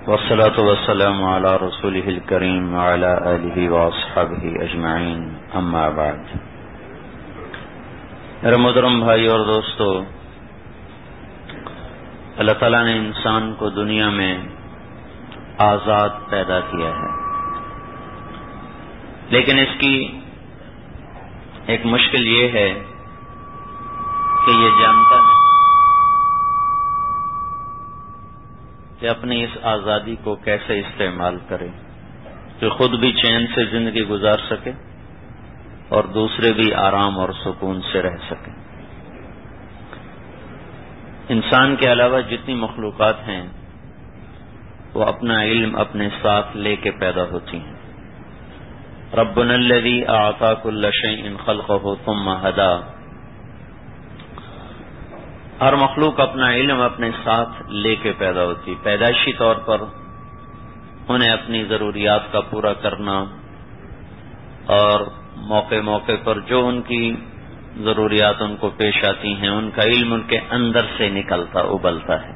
والصلاة والسلام على رسوله الكريم وعلى آله وأصحابه أجمعين أما بعد۔ میرے محترم بھائی اور دوستو، اللہ تعالیٰ نے انسان کو دنیا میں آزاد پیدا کیا ہے، لیکن اس کی ایک مشکل یہ ہے کہ یہ جانتا ہے کہ اپنی اس آزادی کو کیسے استعمال کرے کہ خود بھی چین سے زندگی گزار سکے اور دوسرے بھی آرام اور سکون سے رہ سکے۔ انسان کے علاوہ جتنی مخلوقات ہیں وہ اپنا علم اپنے ساتھ لے کے پیدا ہوتی ہیں۔ ربنا الذی اعطى كل شيء خلقه ثم هدى، ہر مخلوق اپنا علم اپنے ساتھ لے کے پیدا ہوتی، پیدائشی طور پر انہیں اپنی ضروریات کا پورا کرنا اور موقع موقع پر جو ان کی ضروریات ان کو پیش آتی ہیں ان کا علم ان کے اندر سے نکلتا ابلتا ہے۔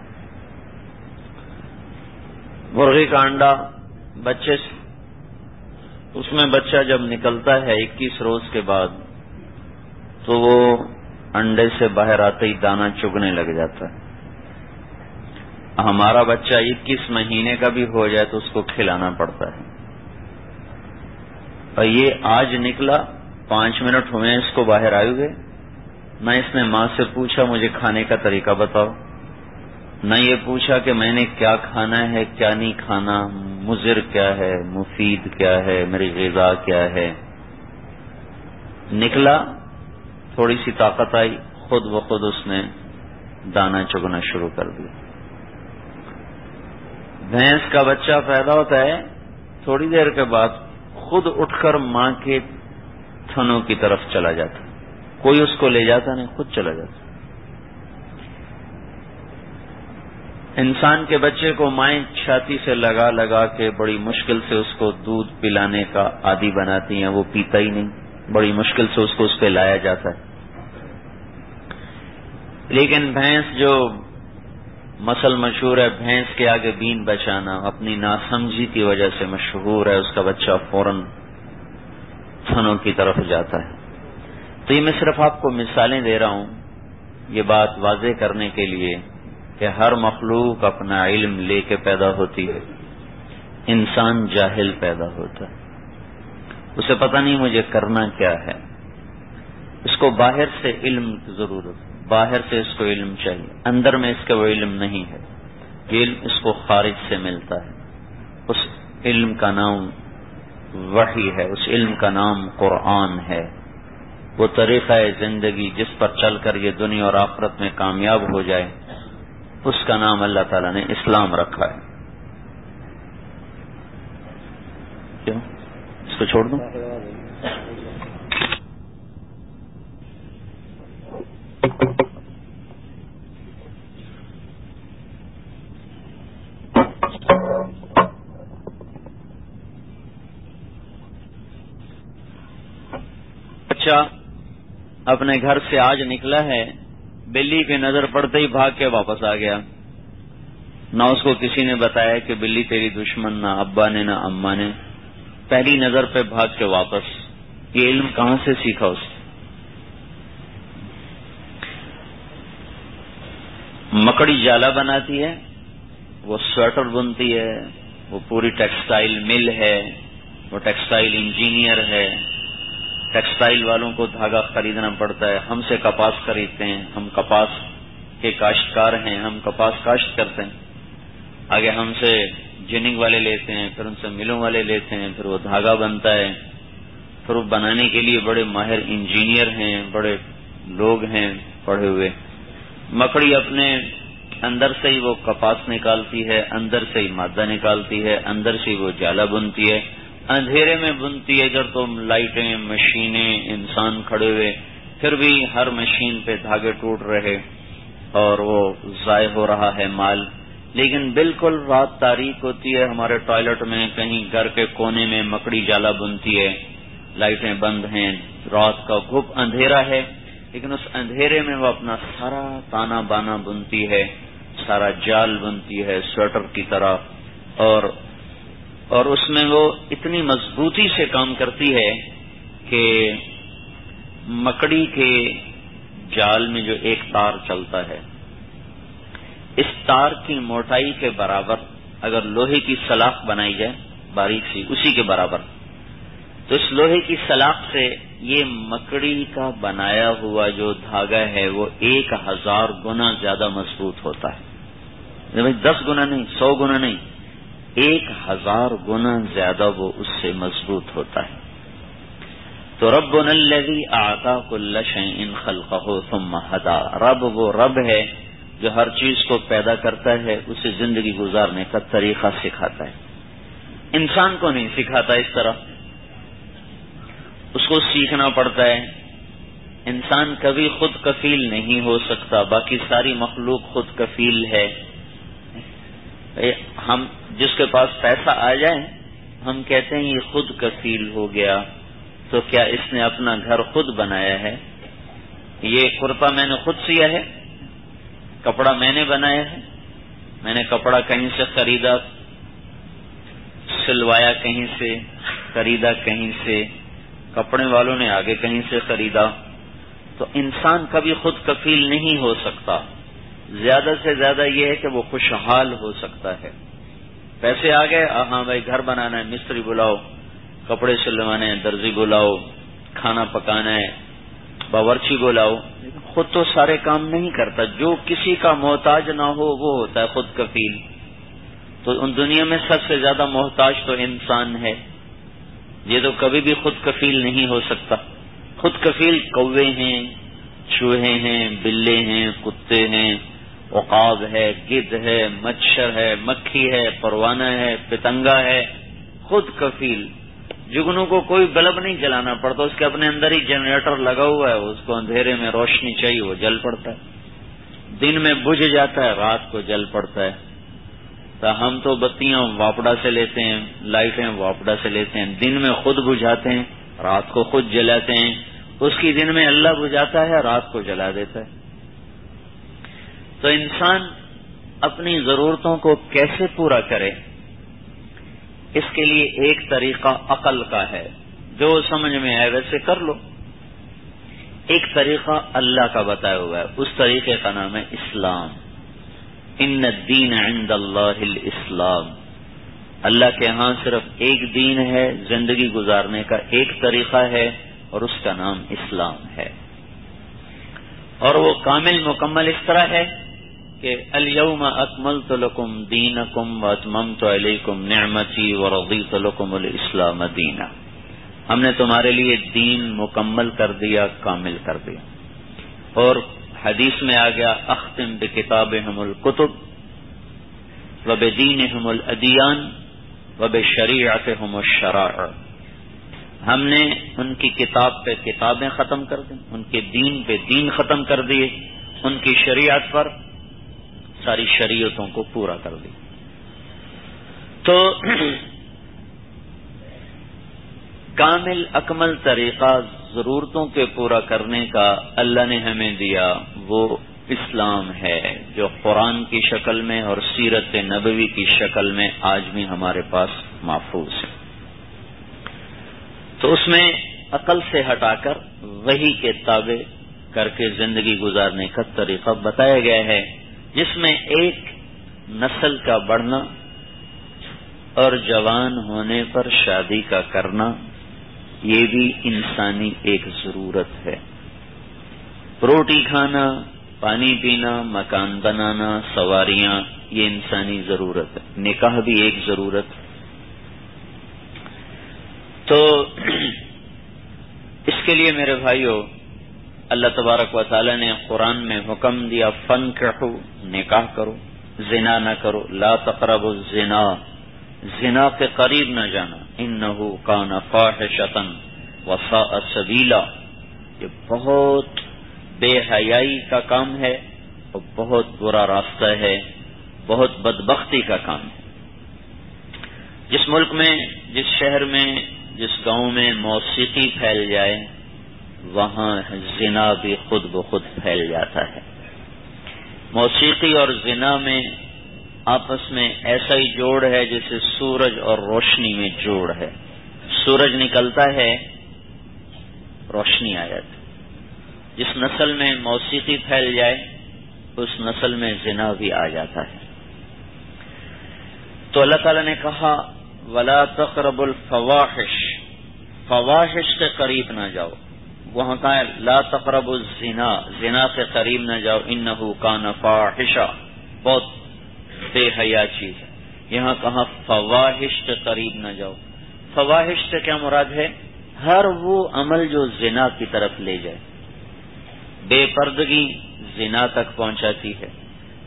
مرغی کا انڈا بچے سے، اس میں بچہ جب نکلتا ہے 21 روز کے بعد تو وہ انڈے سے باہر آتے ہی دانہ چگنے لگ جاتا ہے۔ ہمارا بچہ 21 مہینے کا بھی ہو جائے تو اس کو کھلانا پڑتا ہے، اور یہ آج نکلا 5 منٹ ہوئے اس کو باہر آئے ہوئے، نہ اس نے ماں سے پوچھا مجھے کھانے کا طریقہ بتاؤ، نہ یہ پوچھا کہ میں نے کیا کھانا ہے کیا نہیں کھانا، مضر کیا ہے مفید کیا ہے میری غذا کیا ہے۔ نکلا، تھوڑی سی طاقت آئی، خود بخود اس نے دانہ چگنا شروع کر دیا۔ بھینس کا بچہ پیدا ہوتا ہے، تھوڑی دیر کے بعد خود اٹھ کر ماں کے تھنوں کی طرف چلا جاتا، کوئی اس کو لے جاتا نہیں، خود چلا جاتا۔ انسان کے بچے کو مائیں چھاتی سے لگا لگا کے بڑی مشکل سے اس کو دودھ پلانے کا عادی بناتی ہیں، وہ پیتا ہی نہیں، بڑی مشکل سے اس کو اس پہ لایا جاتا ہے۔ لیکن بھینس جو مسل مشہور ہے، بھینس کے آگے بین بچانا، اپنی ناسمجھی کی وجہ سے مشہور ہے، اس کا بچہ فوراً تھنوں کی طرف جاتا ہے۔ تو یہ میں صرف آپ کو مثالیں دے رہا ہوں یہ بات واضح کرنے کے لیے کہ ہر مخلوق اپنا علم لے کے پیدا ہوتی ہے۔ انسان جاہل پیدا ہوتا ہے، اسے پتہ نہیں مجھے کرنا کیا ہے، اس کو باہر سے علم کی ضرورت ہے، باہر سے اس کو علم چاہیے، اندر میں اس کا وہ علم نہیں ہے، یہ علم اس کو خارج سے ملتا ہے۔ اس علم کا نام وحی ہے، اس علم کا نام قرآن ہے، وہ طریقہ زندگی جس پر چل کر یہ دنیا اور آخرت میں کامیاب ہو جائے، اس کا نام اللہ تعالیٰ نے اسلام رکھا ہے۔ کیوں اس کو چھوڑ دوں؟ بچہ اپنے گھر سے آج نکلا ہے، بلی کی نظر پڑتے ہی بھاگ کے واپس آ گیا، نہ اس کو کسی نے بتایا کہ بلی تیری دشمن، نہ ابا نے نہ اماں نے، پہلی نظر پہ بھاگ کے واپس۔ یہ علم کہاں سے سیکھا اس نے؟ مکڑی جالا بناتی ہے، وہ سویٹر بنتی ہے، وہ پوری ٹیکسٹائل مل ہے، وہ ٹیکسٹائل انجینئر ہے، ٹیکسٹائل والوں کو دھاگا خریدنا پڑتا ہے، ہم سے کپاس خریدتے ہیں، ہم کپاس کے کاشتکار ہیں، ہم کپاس کاشت کرتے ہیں، آگے ہم سے جننگ والے لیتے ہیں، پھر ان سے ملوں والے لیتے ہیں، پھر وہ دھاگا بنتا ہے، پھر وہ بنانے کے لیے بڑے ماہر انجینئر ہیں، بڑے لوگ ہیں پڑھے ہوئے۔ مکڑی اپنے اندر سے ہی وہ کپاس نکالتی ہے، اندر سے ہی مادہ نکالتی ہے، اندر سے ہی وہ جالا بنتی ہے، اندھیرے میں بنتی ہے، ادھر تو لائٹیں مشینیں انسان کھڑے ہوئے، پھر بھی ہر مشین پہ دھاگے ٹوٹ رہے اور وہ ضائع ہو رہا ہے مال۔ لیکن بالکل رات تاریک ہوتی ہے، ہمارے ٹوائلٹ میں کہیں گھر کے کونے میں مکڑی جالا بنتی ہے، لائٹیں بند ہیں، رات کا گھپ اندھیرا ہے، لیکن اس اندھیرے میں وہ اپنا سارا تانا بانا بنتی ہے، سارا جال بنتی ہے سویٹر کی طرح، اور اس میں وہ اتنی مضبوطی سے کام کرتی ہے کہ مکڑی کے جال میں جو ایک تار چلتا ہے، اس تار کی موٹائی کے برابر اگر لوہے کی سلاخ بنائی جائے باریک سی، اسی کے برابر، تو اس لوہے کی سلاخ سے یہ مکڑی کا بنایا ہوا جو دھاگا ہے وہ 1000 گنا زیادہ مضبوط ہوتا ہے۔ 10 گنا نہیں، 100 گنا نہیں، 1000 گنا زیادہ وہ اس سے مضبوط ہوتا ہے۔ تو ربنا الذی اعطى كل شیء خلقه ثم هدى، رب وہ رب ہے جو ہر چیز کو پیدا کرتا ہے، اسے زندگی گزارنے کا طریقہ سکھاتا ہے۔ انسان کو نہیں سکھاتا اس طرح، اس کو سیکھنا پڑتا ہے۔ انسان کبھی خود کفیل نہیں ہو سکتا، باقی ساری مخلوق خود کفیل ہے۔ ہم جس کے پاس پیسہ آ جائے ہم کہتے ہیں یہ خود کفیل ہو گیا، تو کیا اس نے اپنا گھر خود بنایا ہے؟ یہ کرتا میں نے خود سیا ہے، کپڑا میں نے بنایا ہے، میں نے کپڑا کہیں سے خریدا، سلوایا کہیں سے، خریدا کہیں سے، کپڑے والوں نے آگے کہیں سے خریدا۔ تو انسان کبھی خود کفیل نہیں ہو سکتا، زیادہ سے زیادہ یہ ہے کہ وہ خوشحال ہو سکتا ہے۔ پیسے آ گئے، ہاں بھائی گھر بنانا ہے، مستری بلاؤ، کپڑے سلوانے ہیں، درزی بلاؤ، کھانا پکانا ہے، باورچی بلاؤ، خود تو سارے کام نہیں کرتا۔ جو کسی کا محتاج نہ ہو وہ ہوتا ہے خود کفیل۔ تو ان دنیا میں سب سے زیادہ محتاج تو انسان ہے، یہ تو کبھی بھی خود کفیل نہیں ہو سکتا۔ خود کفیل کوے ہیں، چوہے ہیں، بلے ہیں، کتے ہیں، عقاب ہے، گدھ ہے، مچھر ہے، مکھی ہے، پروانہ ہے، پتنگا ہے۔ خود کفیل جگنوں کو کوئی بلب نہیں جلانا پڑتا، اس کے اپنے اندر ہی جنریٹر لگا ہوا ہے، اس کو اندھیرے میں روشنی چاہیے وہ جل پڑتا ہے، دن میں بجھ جاتا ہے، رات کو جل پڑتا ہے۔ تو ہم تو بتیاں واپڈا سے لیتے ہیں، لائٹیں واپڈا سے لیتے ہیں، دن میں خود بجھاتے ہیں، رات کو خود جلاتے ہیں، اس کی دن میں اللہ بجھاتا ہے، رات کو جلا دیتا ہے۔ تو انسان اپنی ضرورتوں کو کیسے پورا کرے، اس کے لیے ایک طریقہ عقل کا ہے، جو سمجھ میں آئے ویسے کر لو۔ ایک طریقہ اللہ کا بتایا ہوا ہے، اس طریقے کا نام ہے اسلام۔ ان الدین عند اللہ الاسلام، اللہ کے ہاں صرف ایک دین ہے، زندگی گزارنے کا ایک طریقہ ہے، اور اس کا نام اسلام ہے۔ اور وہ کامل مکمل اس طرح ہے کہ الیوم اکملت لکم دینکم واتممت علیکم نعمتی ورضیت لکم الاسلام دینا، ہم نے تمہارے لیے دین مکمل کر دیا، کامل کر دیا۔ اور حدیث میں آ گیا اختم بکتابہم الکتب وبدینہم الادیان وبشریعتہم الشرائع، ہم نے ان کی کتاب پہ کتابیں ختم کر دیں، ان کے دین پہ دین ختم کر دیے، ان کی شریعت پر ساری شریعتوں کو پورا کر دی۔ تو کامل اکمل طریقہ ضرورتوں کے پورا کرنے کا اللہ نے ہمیں دیا، وہ اسلام ہے، جو قرآن کی شکل میں اور سیرت نبوی کی شکل میں آج بھی ہمارے پاس محفوظ ہے۔ تو اس میں عقل سے ہٹا کر وحی کے تابع کر کے زندگی گزارنے کا طریقہ بتایا گیا ہے، جس میں ایک نسل کا بڑھنا اور جوان ہونے پر شادی کا کرنا، یہ بھی انسانی ایک ضرورت ہے۔ روٹی کھانا، پانی پینا، مکان بنانا، سواریاں، یہ انسانی ضرورت ہے۔ نکاح بھی ایک ضرورت ہے۔ تو اس کے لیے میرے بھائیو، اللہ تبارک و تعالی نے قرآن میں حکم دیا فنکحوا، نکاح کرو، زنا نہ کرو، لا تقربوا الزنا، زنا کے قریب نہ جانا، انہ کان فاحشۃ وساء سبیلا، یہ بہت بے حیائی کا کام ہے اور بہت برا راستہ ہے، بہت بدبختی کا کام ہے۔ جس ملک میں، جس شہر میں، جس گاؤں میں موسیقی پھیل جائے، وہاں زنا بھی خود بخود پھیل جاتا ہے۔ موسیقی اور زنا میں آپس میں ایسا ہی جوڑ ہے جیسے سورج اور روشنی میں جوڑ ہے. سورج نکلتا ہے، روشنی آ جاتی. جس نسل میں موسیقی پھیل جائے اس نسل میں زنا بھی آ جاتا ہے. تو اللہ تعالیٰ نے کہا وَلَا تَقْرَبُوا الْفَوَاحِشَ، فواحش سے قریب نہ جاؤ. وہاں کہا ہے لا تقربوا الزنا، زنا سے قریب نہ جاؤ، انہ کان فاحشہ، بہت بے حیا چیز ہے. یہاں کہا فواحش سے قریب نہ جاؤ. فواحش سے کیا مراد ہے؟ ہر وہ عمل جو زنا کی طرف لے جائے. بے پردگی زنا تک پہنچاتی ہے.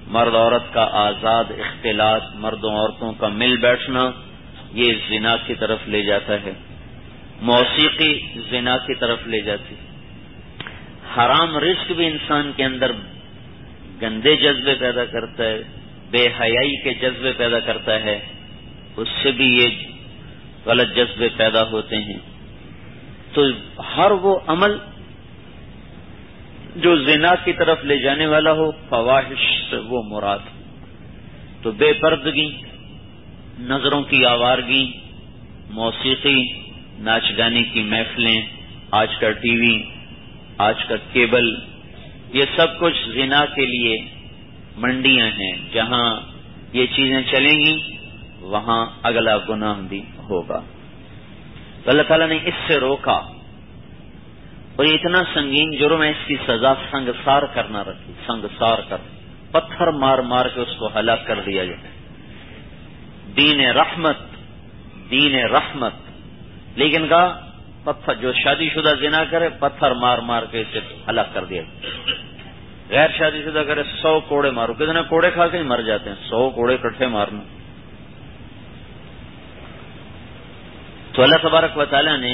مرد عورت کا آزاد اختلاط، مردوں عورتوں کا مل بیٹھنا، یہ زنا کی طرف لے جاتا ہے. موسیقی زنا کی طرف لے جاتی. حرام رزق بھی انسان کے اندر گندے جذبے پیدا کرتا ہے، بے حیائی کے جذبے پیدا کرتا ہے، اس سے بھی یہ غلط جذبے پیدا ہوتے ہیں. تو ہر وہ عمل جو زنا کی طرف لے جانے والا ہو، فواحش سے وہ مراد. تو بے پردگی، نظروں کی آوارگی، موسیقی، ناچ گانے کی محفلیں، آج کا ٹی وی، آج کا کیبل، یہ سب کچھ زنا کے لیے منڈیاں ہیں. جہاں یہ چیزیں چلیں گی وہاں اگلا گناہ بھی ہوگا. تو اللہ تعالیٰ نے اس سے روکا. اور یہ اتنا سنگین جرم ہے، اس کی سزا سنگسار کرنا رکھی. سنگسار کر، پتھر مار مار کے اس کو ہلاک کر دیا جائے. دین رحمت، دین رحمت. لیکن کہا پتھر، جو شادی شدہ زنا کرے پتھر مار مار کے اسے ہلاک کر دیا جائے. غیر شادی شدہ کرے 100 کوڑے مارو. کتنے کوڑے کھا کے ہی مر جاتے ہیں، 100 کوڑے کٹھے مارنا. تو اللہ تبارک و تعالیٰ نے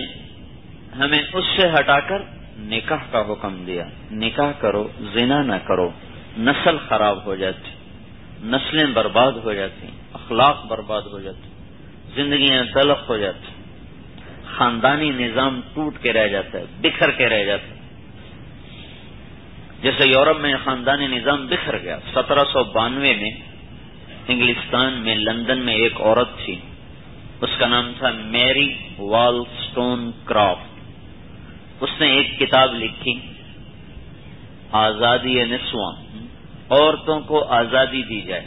ہمیں اس سے ہٹا کر نکاح کا حکم دیا. نکاح کرو، زنا نہ کرو. نسل خراب ہو جاتی، نسلیں برباد ہو جاتی، اخلاق برباد ہو جاتی، زندگیاں تلخ ہو جاتی، خاندانی نظام ٹوٹ کے رہ جاتا ہے، بکھر کے رہ جاتا ہے. جیسے یورپ میں خاندانی نظام بکھر گیا. 1792 میں انگلستان میں لندن میں ایک عورت تھی، اس کا نام تھا میری والسٹون کرافٹ. اس نے ایک کتاب لکھی، آزادی نسواں، عورتوں کو آزادی دی جائے.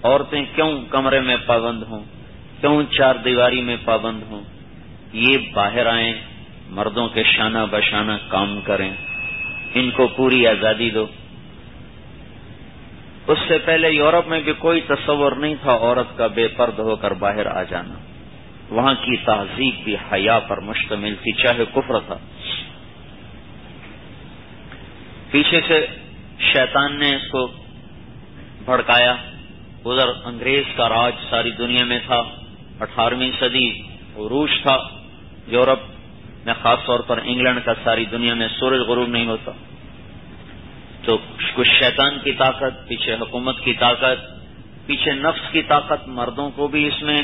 عورتیں کیوں کمرے میں پابند ہوں، کیوں چار دیواری میں پابند ہوں، یہ باہر آئیں، مردوں کے شانہ بشانہ کام کریں، ان کو پوری آزادی دو. اس سے پہلے یورپ میں بھی کوئی تصور نہیں تھا عورت کا بے پرد ہو کر باہر آ جانا. وہاں کی تہذیب بھی حیا پر مشتمل تھی، چاہے کفر تھا. پیچھے سے شیطان نے اس کو بھڑکایا. ادھر انگریز کا راج ساری دنیا میں تھا. 18ویں صدی عروج تھا یورپ میں، خاص طور پر انگلینڈ کا ساری دنیا میں سورج غروب نہیں ہوتا. تو کچھ شیطان کی طاقت، پیچھے حکومت کی طاقت، پیچھے نفس کی طاقت. مردوں کو بھی اس میں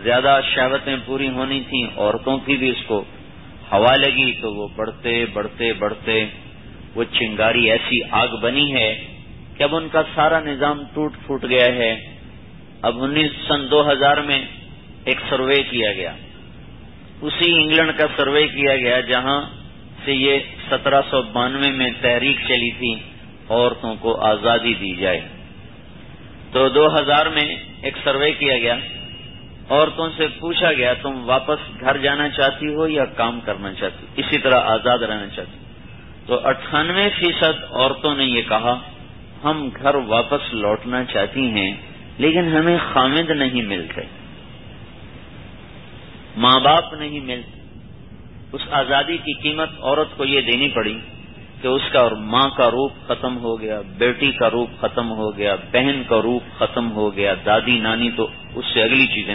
زیادہ شہوتیں پوری ہونی تھیں، عورتوں کی بھی اس کو ہوا لگی. تو وہ بڑھتے بڑھتے بڑھتے وہ چنگاری ایسی آگ بنی ہے کہ اب ان کا سارا نظام ٹوٹ پھوٹ گیا ہے. اب سن 2000 میں ایک سروے کیا گیا، اسی انگلینڈ کا سروے کیا گیا جہاں سے یہ 1792 میں تحریک چلی تھی عورتوں کو آزادی دی جائے. تو 2000 میں ایک سروے کیا گیا، عورتوں سے پوچھا گیا تم واپس گھر جانا چاہتی ہو یا کام کرنا چاہتی ہو، اسی طرح آزاد رہنا چاہتی ہو. تو 98% عورتوں نے یہ کہا ہم گھر واپس لوٹنا چاہتی ہیں لیکن ہمیں خامد نہیں ملتے، ماں باپ نہیں ملتے. اس آزادی کی قیمت عورت کو یہ دینی پڑی کہ اس کا اور ماں کا روپ ختم ہو گیا، بیٹی کا روپ ختم ہو گیا، بہن کا روپ ختم ہو گیا، دادی نانی تو اس سے اگلی چیزیں،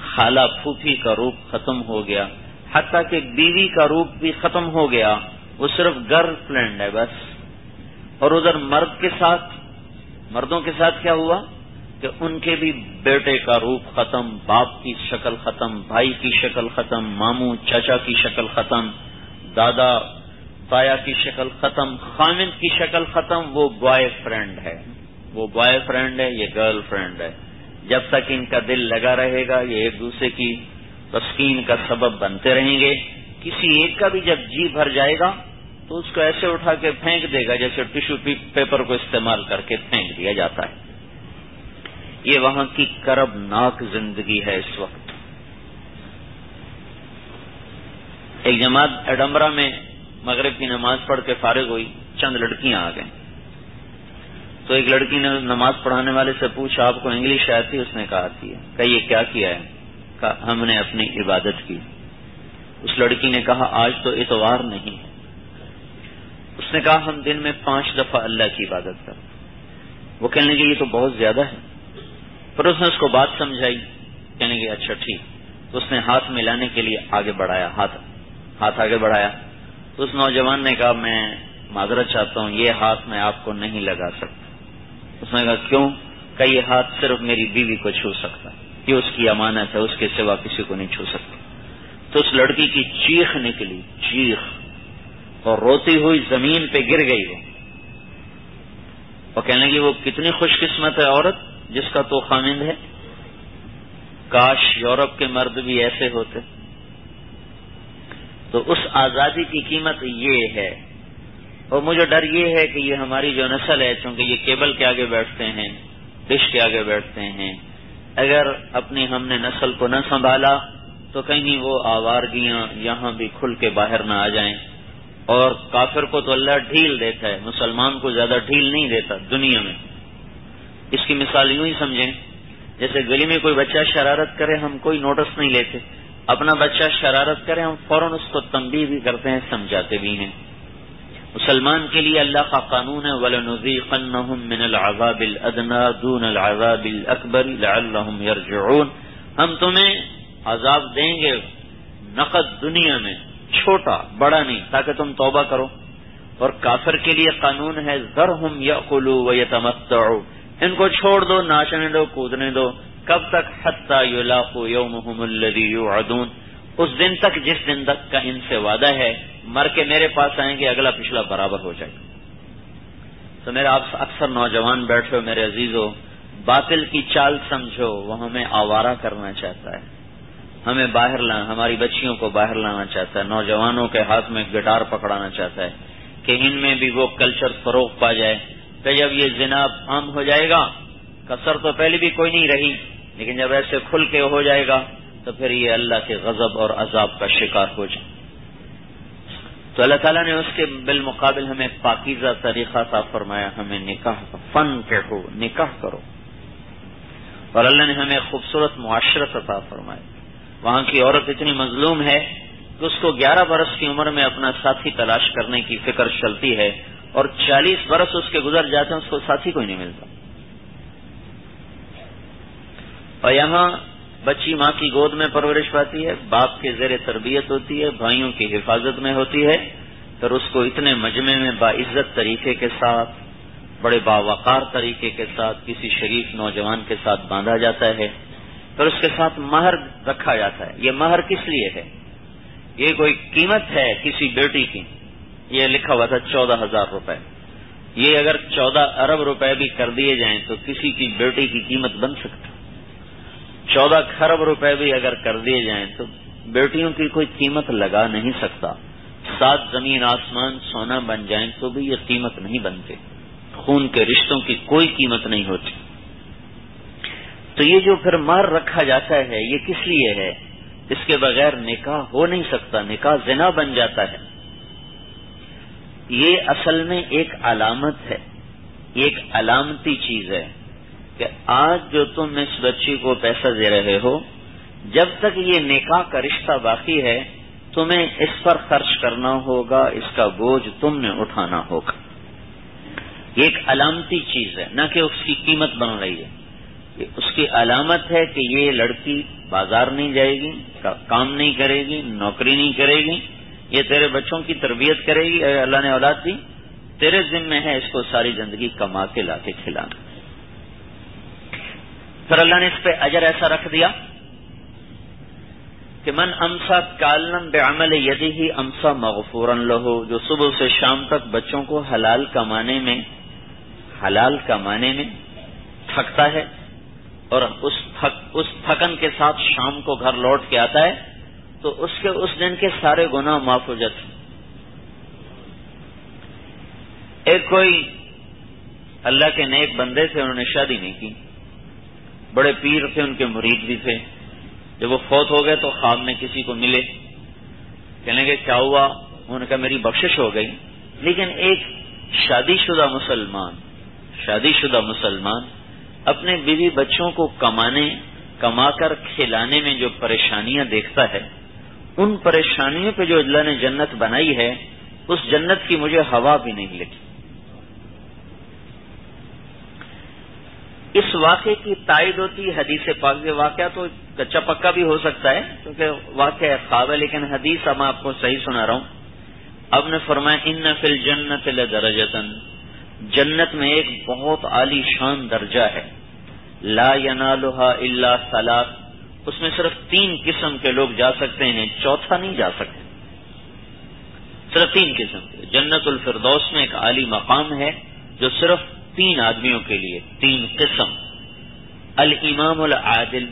خالہ پھوپھی کا روپ ختم ہو گیا، حتیٰ کہ بیوی کا روپ بھی ختم ہو گیا. وہ صرف گرل فرینڈ ہے بس. اور ادھر مردوں کے ساتھ کیا ہوا کہ ان کے بھی بیٹے کا روپ ختم، باپ کی شکل ختم، بھائی کی شکل ختم، ماموں چاچا کی شکل ختم، دادا تایا کی شکل ختم، خامند کی شکل ختم. وہ بوائے فرینڈ ہے، وہ بوائے فرینڈ ہے، یہ گرل فرینڈ ہے. جب تک ان کا دل لگا رہے گا یہ ایک دوسرے کی تسکین کا سبب بنتے رہیں گے. کسی ایک کا بھی جب جی بھر جائے گا تو اس کو ایسے اٹھا کے پھینک دے گا جیسے ٹیشو پیپر کو استعمال کر کے پھینک دیا جاتا ہے. یہ وہاں کی کرب ناک زندگی ہے اس وقت. ایک جماعت ایڈمبرا میں مغرب کی نماز پڑھ کے فارغ ہوئی، چند لڑکیاں آ گئیں. تو ایک لڑکی نے نماز پڑھانے والے سے پوچھا آپ کو انگلش آتی ہے؟ اس نے کہا آتی ہے. کہا یہ کیا کیا ہے؟ کہا ہم نے اپنی عبادت کی. اس لڑکی نے کہا آج تو اتوار نہیں ہے. اس نے کہا ہم دن میں 5 دفعہ اللہ کی عبادت کرتے. وہ کہنے لگے یہ تو بہت زیادہ ہے. پھر اس نے اس کو بات سمجھائی. کہنے لگے اچھا ٹھیک. تو اس نے ہاتھ ملانے کے لیے آگے بڑھایا، ہاتھ آگے بڑھایا. تو اس نوجوان نے کہا میں معذرت چاہتا ہوں یہ ہاتھ میں آپ کو نہیں لگا سکتا. اس نے کہا کیوں؟ کہ یہ ہاتھ صرف میری بیوی کو چھو سکتا ہے، یہ اس کی امانت ہے، اس کے سوا کسی کو نہیں چھو سکتا. تو اس لڑکی کی چیخ نکلی، چیخ، اور روتی ہوئی زمین پہ گر گئی. وہ کہنے لگی وہ کتنی خوش قسمت ہے عورت جس کا تو خامند ہے. کاش یورپ کے مرد بھی ایسے ہوتے. تو اس آزادی کی قیمت یہ ہے. اور مجھے ڈر یہ ہے کہ یہ ہماری جو نسل ہے، چونکہ یہ کیبل کے آگے بیٹھتے ہیں، ڈش کے آگے بیٹھتے ہیں، اگر اپنی ہم نے نسل کو نہ سنبھالا تو کہیں وہ آوارگیاں یہاں بھی کھل کے باہر نہ آ جائیں. اور کافر کو تو اللہ ڈھیل دیتا ہے، مسلمان کو زیادہ ڈھیل نہیں دیتا دنیا میں. اس کی مثال یوں ہی سمجھیں جیسے گلی میں کوئی بچہ شرارت کرے ہم کوئی نوٹس نہیں لیتے، اپنا بچہ شرارت کرے ہم فوراً اس کو تنبیہ بھی کرتے ہیں، سمجھاتے بھی ہیں. مسلمان کے لیے اللہ کا قانون ہے وَلَنُذِيقَنَّهُم مِّنَ الْعَذَابِ الْأَدْنَىٰ دُونَ الْعَذَابِ الْأَكْبَرِ لَعَلَّهُمْ يَرْجِعُونَ. ہم تمہیں عذاب دیں گے نقد دنیا میں، چھوٹا بڑا نہیں، تاکہ تم توبہ کرو. اور کافر کے لیے قانون ہے ذَرْهُمْ يَأْكُلُوا وَيَتَمَتَّعُوا. ان کو چھوڑ دو، ناچنے دو، کودنے دو. کب تک؟ حَتَّىٰ يُلَاقُوا يَوْمَهُمُ الَّذِي يُوعَدُونَ. اس دن تک جس دن تک کا ان سے وعدہ ہے، مر کے میرے پاس آئیں گے اگلا پچھلا برابر ہو جائے گا. تو میرے آپ اکثر نوجوان بیٹھے ہو میرے عزیزو، باطل کی چال سمجھو، وہ ہمیں آوارہ کرنا چاہتا ہے، ہمیں باہر لانا، ہماری بچیوں کو باہر لانا چاہتا ہے، نوجوانوں کے ہاتھ میں گٹار پکڑانا چاہتا ہے کہ ان میں بھی وہ کلچر فروغ پا جائے کہ جب یہ زنا عام ہو جائے گا، کثر تو پہلے بھی کوئی نہیں رہی، لیکن جب ایسے کھل کے ہو جائے گا تو پھر یہ اللہ کے غضب اور عذاب کا شکار ہو جائے. تو اللہ تعالیٰ نے اس کے بالمقابل ہمیں پاکیزہ طریقہ عطا فرمایا، ہمیں نکاح فن کہو، نکاح کرو. اور اللہ نے ہمیں خوبصورت معاشرت عطا فرمایا. وہاں کی عورت اتنی مظلوم ہے کہ اس کو 11 برس کی عمر میں اپنا ساتھی تلاش کرنے کی فکر چلتی ہے، اور 40 برس اس کے گزر جاتے ہیں اس کو ساتھی کوئی نہیں ملتا. اور یہاں بچی ماں کی گود میں پرورش پاتی ہے، باپ کے زیر تربیت ہوتی ہے، بھائیوں کی حفاظت میں ہوتی ہے، پھر اس کو اتنے مجمع میں باعزت طریقے کے ساتھ، بڑے باوقار طریقے کے ساتھ کسی شریف نوجوان کے ساتھ باندھا جاتا ہے، پھر اس کے ساتھ مہر رکھا جاتا ہے. یہ مہر کس لیے ہے؟ یہ کوئی قیمت ہے کسی بیٹی کی؟ یہ لکھا ہوا تھا 14,000 روپے. یہ اگر 14 ارب روپے بھی کر دیے جائیں تو کسی کی بیٹی کی قیمت بن سکتی. 14 کھرب روپے بھی اگر کر دیے جائیں تو بیٹیوں کی کوئی قیمت لگا نہیں سکتا. 7 زمین آسمان سونا بن جائیں تو بھی یہ قیمت نہیں بنتے. خون کے رشتوں کی کوئی قیمت نہیں ہوتی. تو یہ جو پھر مہر رکھا جاتا ہے یہ کس لیے ہے؟ اس کے بغیر نکاح ہو نہیں سکتا، نکاح زنا بن جاتا ہے. یہ اصل میں ایک علامت ہے، ایک علامتی چیز ہے کہ آج جو تم اس بچی کو پیسہ دے رہے ہو، جب تک یہ نکاح کا رشتہ باقی ہے تمہیں اس پر خرچ کرنا ہوگا، اس کا بوجھ تم نے اٹھانا ہوگا. یہ ایک علامتی چیز ہے، نہ کہ اس کی قیمت بن رہی ہے. یہ اس کی علامت ہے کہ یہ لڑکی بازار نہیں جائے گی، کام نہیں کرے گی، نوکری نہیں کرے گی، یہ تیرے بچوں کی تربیت کرے گی. اگر اللہ نے اولاد دی تیرے ذمہ ہے اس کو ساری زندگی کما کے لا کے کھلانا. پھر اللہ نے اس پہ اجر ایسا رکھ دیا کہ من امسا کالم بعمل یدہ امسا مغفورا لہ، جو صبح سے شام تک بچوں کو حلال کمانے میں تھکتا ہے اور اس تھکن کے ساتھ شام کو گھر لوٹ کے آتا ہے تو اس دن کے سارے گناہ معاف ہو جاتے ہیں۔ ایک کوئی اللہ کے نیک بندے تھے، انہوں نے شادی نہیں کی، بڑے پیر تھے، ان کے مرید بھی تھے۔ جب وہ فوت ہو گئے تو خواب میں کسی کو ملے، کہنے لگے کیا ہوا؟ انہوں نے کہا میری بخشش ہو گئی، لیکن ایک شادی شدہ مسلمان اپنے بیوی بچوں کو کما کر کھلانے میں جو پریشانیاں دیکھتا ہے، ان پریشانیوں پہ جو اللہ نے جنت بنائی ہے، اس جنت کی مجھے ہوا بھی نہیں لگی۔ اس واقعے کی تائید ہوتی حدیث پاک سے۔ واقعہ تو کچا پکا بھی ہو سکتا ہے کیونکہ واقعہ خواب ہے، لیکن حدیث اب میں آپ کو صحیح سنا رہا ہوں۔ اب نے فرمایا ان فی الجنت لدرجۃ، جنت میں ایک بہت عالی شان درجہ ہے، لا ینالھا الا ثلاث، اس میں صرف 3 قسم کے لوگ جا سکتے ہیں، چوتھا نہیں جا سکتے، صرف 3 قسم کے۔ جنت الفردوس میں ایک عالی مقام ہے جو صرف 3 آدمیوں کے لیے، 3 قسم۔ الامام العادل،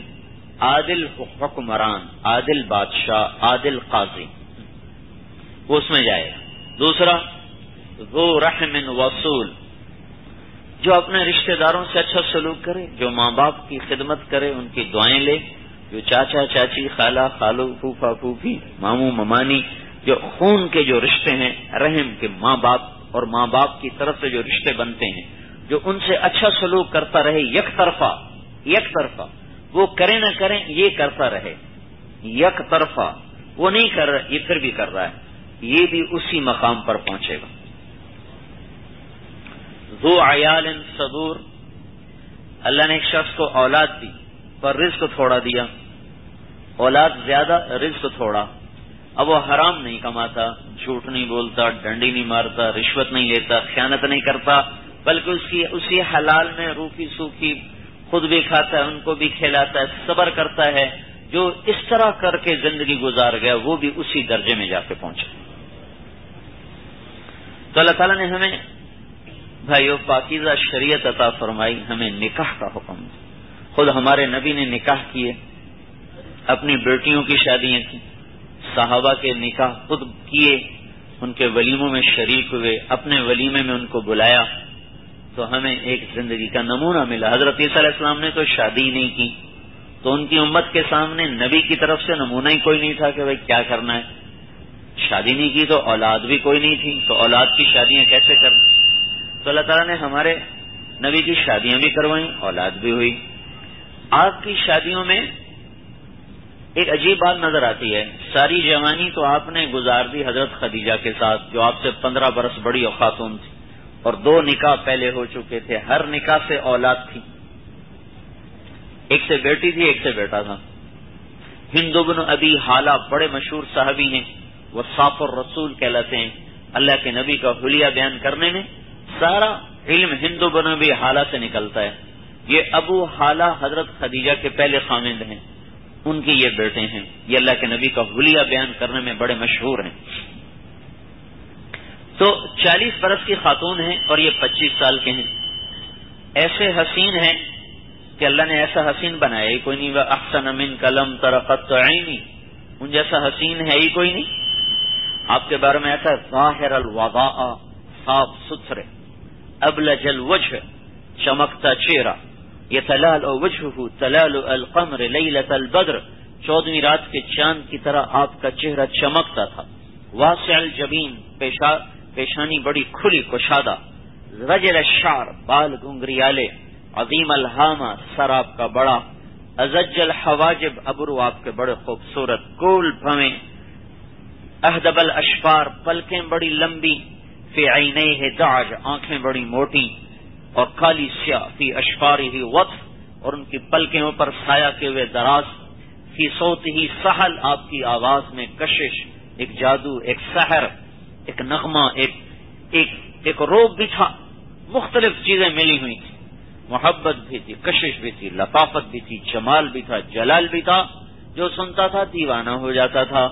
عادل حکمران، عادل بادشاہ، عادل قاضی، وہ اس میں جائے گا۔ دوسرا ذو رحم وصول، جو اپنے رشتہ داروں سے اچھا سلوک کرے، جو ماں باپ کی خدمت کرے، ان کی دعائیں لے، جو چاچا چاچی، خالہ خالو، پھوپھا پھوپھی، ماموں ممانی، جو خون کے جو رشتے ہیں، رحم کے ماں باپ اور ماں باپ کی طرف سے جو رشتے بنتے ہیں، جو ان سے اچھا سلوک کرتا رہے، یک طرفہ، وہ کریں نہ کریں یہ کرتا رہے، یک طرفہ، وہ نہیں کر رہا یہ پھر بھی کر رہا ہے، یہ بھی اسی مقام پر پہنچے گا۔ ذو عیال صبور، اللہ نے ایک شخص کو اولاد دی پر رزق تھوڑا دیا، اولاد زیادہ رزق تھوڑا، اب وہ حرام نہیں کماتا، جھوٹ نہیں بولتا، ڈنڈی نہیں مارتا، رشوت نہیں لیتا، خیانت نہیں کرتا، بلکہ اسی حلال میں روکھی سوکھی خود بھی کھاتا ہے، ان کو بھی کھلاتا ہے، صبر کرتا ہے۔ جو اس طرح کر کے زندگی گزار گیا وہ بھی اسی درجے میں جا کے پہنچا۔ تو اللہ تعالیٰ نے ہمیں بھائیو پاکیزہ شریعت عطا فرمائی، ہمیں نکاح کا حکم دیا۔ خود ہمارے نبی نے نکاح کیے، اپنی بیٹیوں کی شادیاں کی، صحابہ کے نکاح خود کیے، ان کے ولیموں میں شریک ہوئے، اپنے ولیمے میں ان کو بلایا، تو ہمیں ایک زندگی کا نمونہ ملا۔ حضرت عیسیٰ علیہ السلام نے تو شادی نہیں کی، تو ان کی امت کے سامنے نبی کی طرف سے نمونہ ہی کوئی نہیں تھا کہ بھائی کیا کرنا ہے۔ شادی نہیں کی تو اولاد بھی کوئی نہیں تھی، تو اولاد کی شادیاں کیسے کریں؟ تو اللہ تعالیٰ نے ہمارے نبی کی شادیاں بھی کروائیں، اولاد بھی ہوئی۔ آپ کی شادیوں میں ایک عجیب بات نظر آتی ہے، ساری جوانی تو آپ نے گزار دی حضرت خدیجہ کے ساتھ، جو آپ سے 15 برس بڑی خاتون تھی، اور 2 نکاح پہلے ہو چکے تھے، ہر نکاح سے اولاد تھی، ایک سے بیٹی تھی، ایک سے بیٹا تھا۔ ہند بن ابی حالہ بڑے مشہور صحابی ہیں، وصاف الرسول کہلاتے ہیں، اللہ کے نبی کا حلیہ بیان کرنے میں سارا علم ہند بن ابی حالہ سے نکلتا ہے۔ یہ ابو حالہ حضرت خدیجہ کے پہلے خامند ہیں، ان کی یہ بیٹے ہیں، یہ اللہ کے نبی کا حلیہ بیان کرنے میں بڑے مشہور ہیں۔ تو 40 برس کی خاتون ہیں اور یہ 25 سال کے ہیں، ایسے حسین ہیں کہ اللہ نے ایسا حسین بنایا ہی کوئی نہیں، وَأَحْسَنَ مِنْكَ لَمْ تَرَ قَطُّ عَيْنِي، ان جیسا حسین ہے ہی کوئی نہیں۔ آپ کے بارے میں ایسا ظاہر الوضاء، صاف ستھرے، ابلج الوجہ، چمکتا چہرہ، یتلال وجہہ تلال القمر لیلۃ البدر، 14ویں رات کے چاند کی طرح آپ کا چہرہ چمکتا تھا۔ واسع الجبین، پیشانی بڑی کھلی کشادہ، رجل الشعر، بال گھنگریالے، عظیم الہامہ، سر آپ کا بڑا، ازج الحواجب، ابرو آپ کے بڑے خوبصورت، کول بھویں، اہدب الاشفار، پلکیں بڑی لمبی، فی عینیہ دعج، آنکھیں بڑی موٹی اور کالی سیاہ، فی اشفارہ وطف، اور ان کی پلکوں پر سایہ کے ہوئے دراز، فی صوتہ سحل، آپ کی آواز میں کشش، ایک جادو، ایک سحر، ایک نغمہ، ایک روب بھی تھا، مختلف چیزیں ملی ہوئی تھی، محبت بھی تھی، کشش بھی تھی، لطافت بھی تھی، جمال بھی تھا، جلال بھی تھا، جو سنتا تھا دیوانہ ہو جاتا تھا۔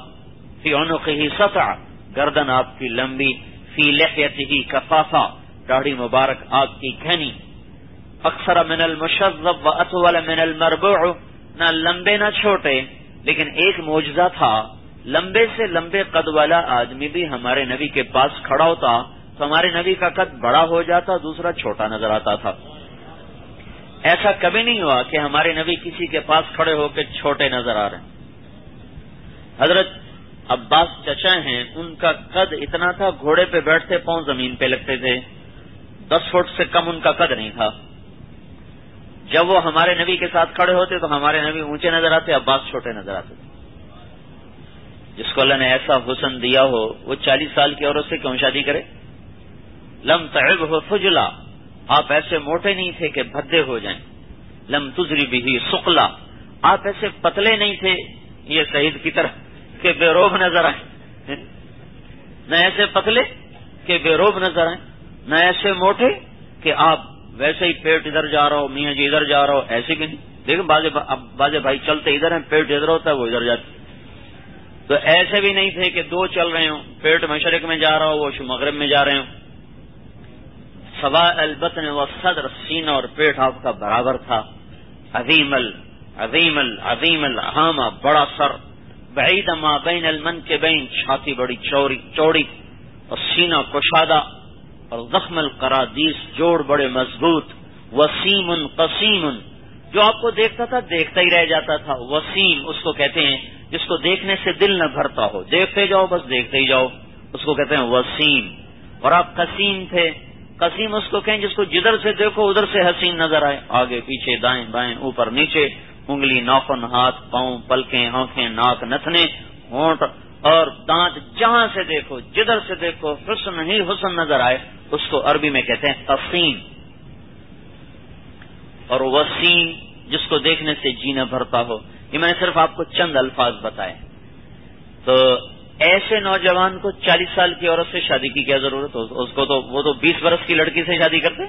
فی عنقہ سطع، گردن آپ کی لمبی، فی لحیتہ کفافہ، داڑھی مبارک آپ کی گھنی، اکثر من المشذب واطول من المربوع، نہ لمبے نہ چھوٹے، لیکن ایک معجزہ تھا، لمبے سے لمبے قد والا آدمی بھی ہمارے نبی کے پاس کھڑا ہوتا تو ہمارے نبی کا قد بڑا ہو جاتا، دوسرا چھوٹا نظر آتا تھا۔ ایسا کبھی نہیں ہوا کہ ہمارے نبی کسی کے پاس کھڑے ہو کے چھوٹے نظر آ رہے ہیں۔ حضرت عباس چچا ہیں، ان کا قد اتنا تھا، گھوڑے پہ بیٹھتے پاؤں زمین پہ لگتے تھے، 10 فٹ سے کم ان کا قد نہیں تھا۔ جب وہ ہمارے نبی کے ساتھ کھڑے ہوتے تو ہمارے نبی اونچے نظر آتے، عباس چھوٹے نظر آتے تھے۔ جس کو اللہ نے ایسا حسن دیا ہو وہ 40 سال کی عورت سے کیوں شادی کرے؟ لم تعبہ فجلا، آپ ایسے موٹے نہیں تھے کہ بھدے ہو جائیں، لم تزری بھی سقلا، آپ ایسے پتلے نہیں تھے یہ سعید کی طرح کہ بے روب نظر آئے، نہ ایسے پتلے کہ بے روب نظر آئے، نہ ایسے موٹے کہ آپ ویسے ہی پیٹ ادھر جا رہا ہو، میاں جی ادھر جا رہا ہو، ایسے بھی نہیں۔ دیکھیں بعض بھائی چلتے ادھر ہیں، پیٹ ادھر ہوتا ہے وہ ادھر جاتے، تو ایسے بھی نہیں تھے کہ دو چل رہے ہوں، پیٹ مشرق میں جا رہا ہو وہ مغرب میں جا رہے ہوں۔ سوا البطن والصدر، سینہ اور پیٹ آپ کا برابر تھا۔ عظیم الحامہ، بڑا سر، بعید ما بین المنکبین، چھاتی بڑی چوڑی اور سینہ کشادہ، اور زخم القرادیس، جوڑ بڑے مضبوط، وسیم قسیم، جو آپ کو دیکھتا تھا دیکھتا ہی رہ جاتا تھا۔ وسیم اس کو کہتے ہیں جس کو دیکھنے سے دل نہ بھرتا ہو، دیکھتے جاؤ بس دیکھتے ہی جاؤ، اس کو کہتے ہیں وسیم۔ اور آپ قسیم تھے، قسیم اس کو کہیں جس کو جدھر سے دیکھو ادھر سے حسین نظر آئے، آگے پیچھے دائیں بائیں اوپر نیچے، انگلی ناخن ہاتھ پاؤں پلکیں آنکھیں ناک نتنے ہونٹ اور دانت، جہاں سے دیکھو جدھر سے دیکھو حسن ہی حسن نظر آئے، اس کو عربی میں کہتے ہیں قسیم۔ اور وسیم جس کو دیکھنے سے جینا بھرتا ہو۔ یہ میں نے صرف آپ کو چند الفاظ بتائے۔ تو ایسے نوجوان کو 40 سال کی عورت سے شادی کی کیا ضرورت؟ اس کو تو وہ تو 20 برس کی لڑکی سے شادی کرتے،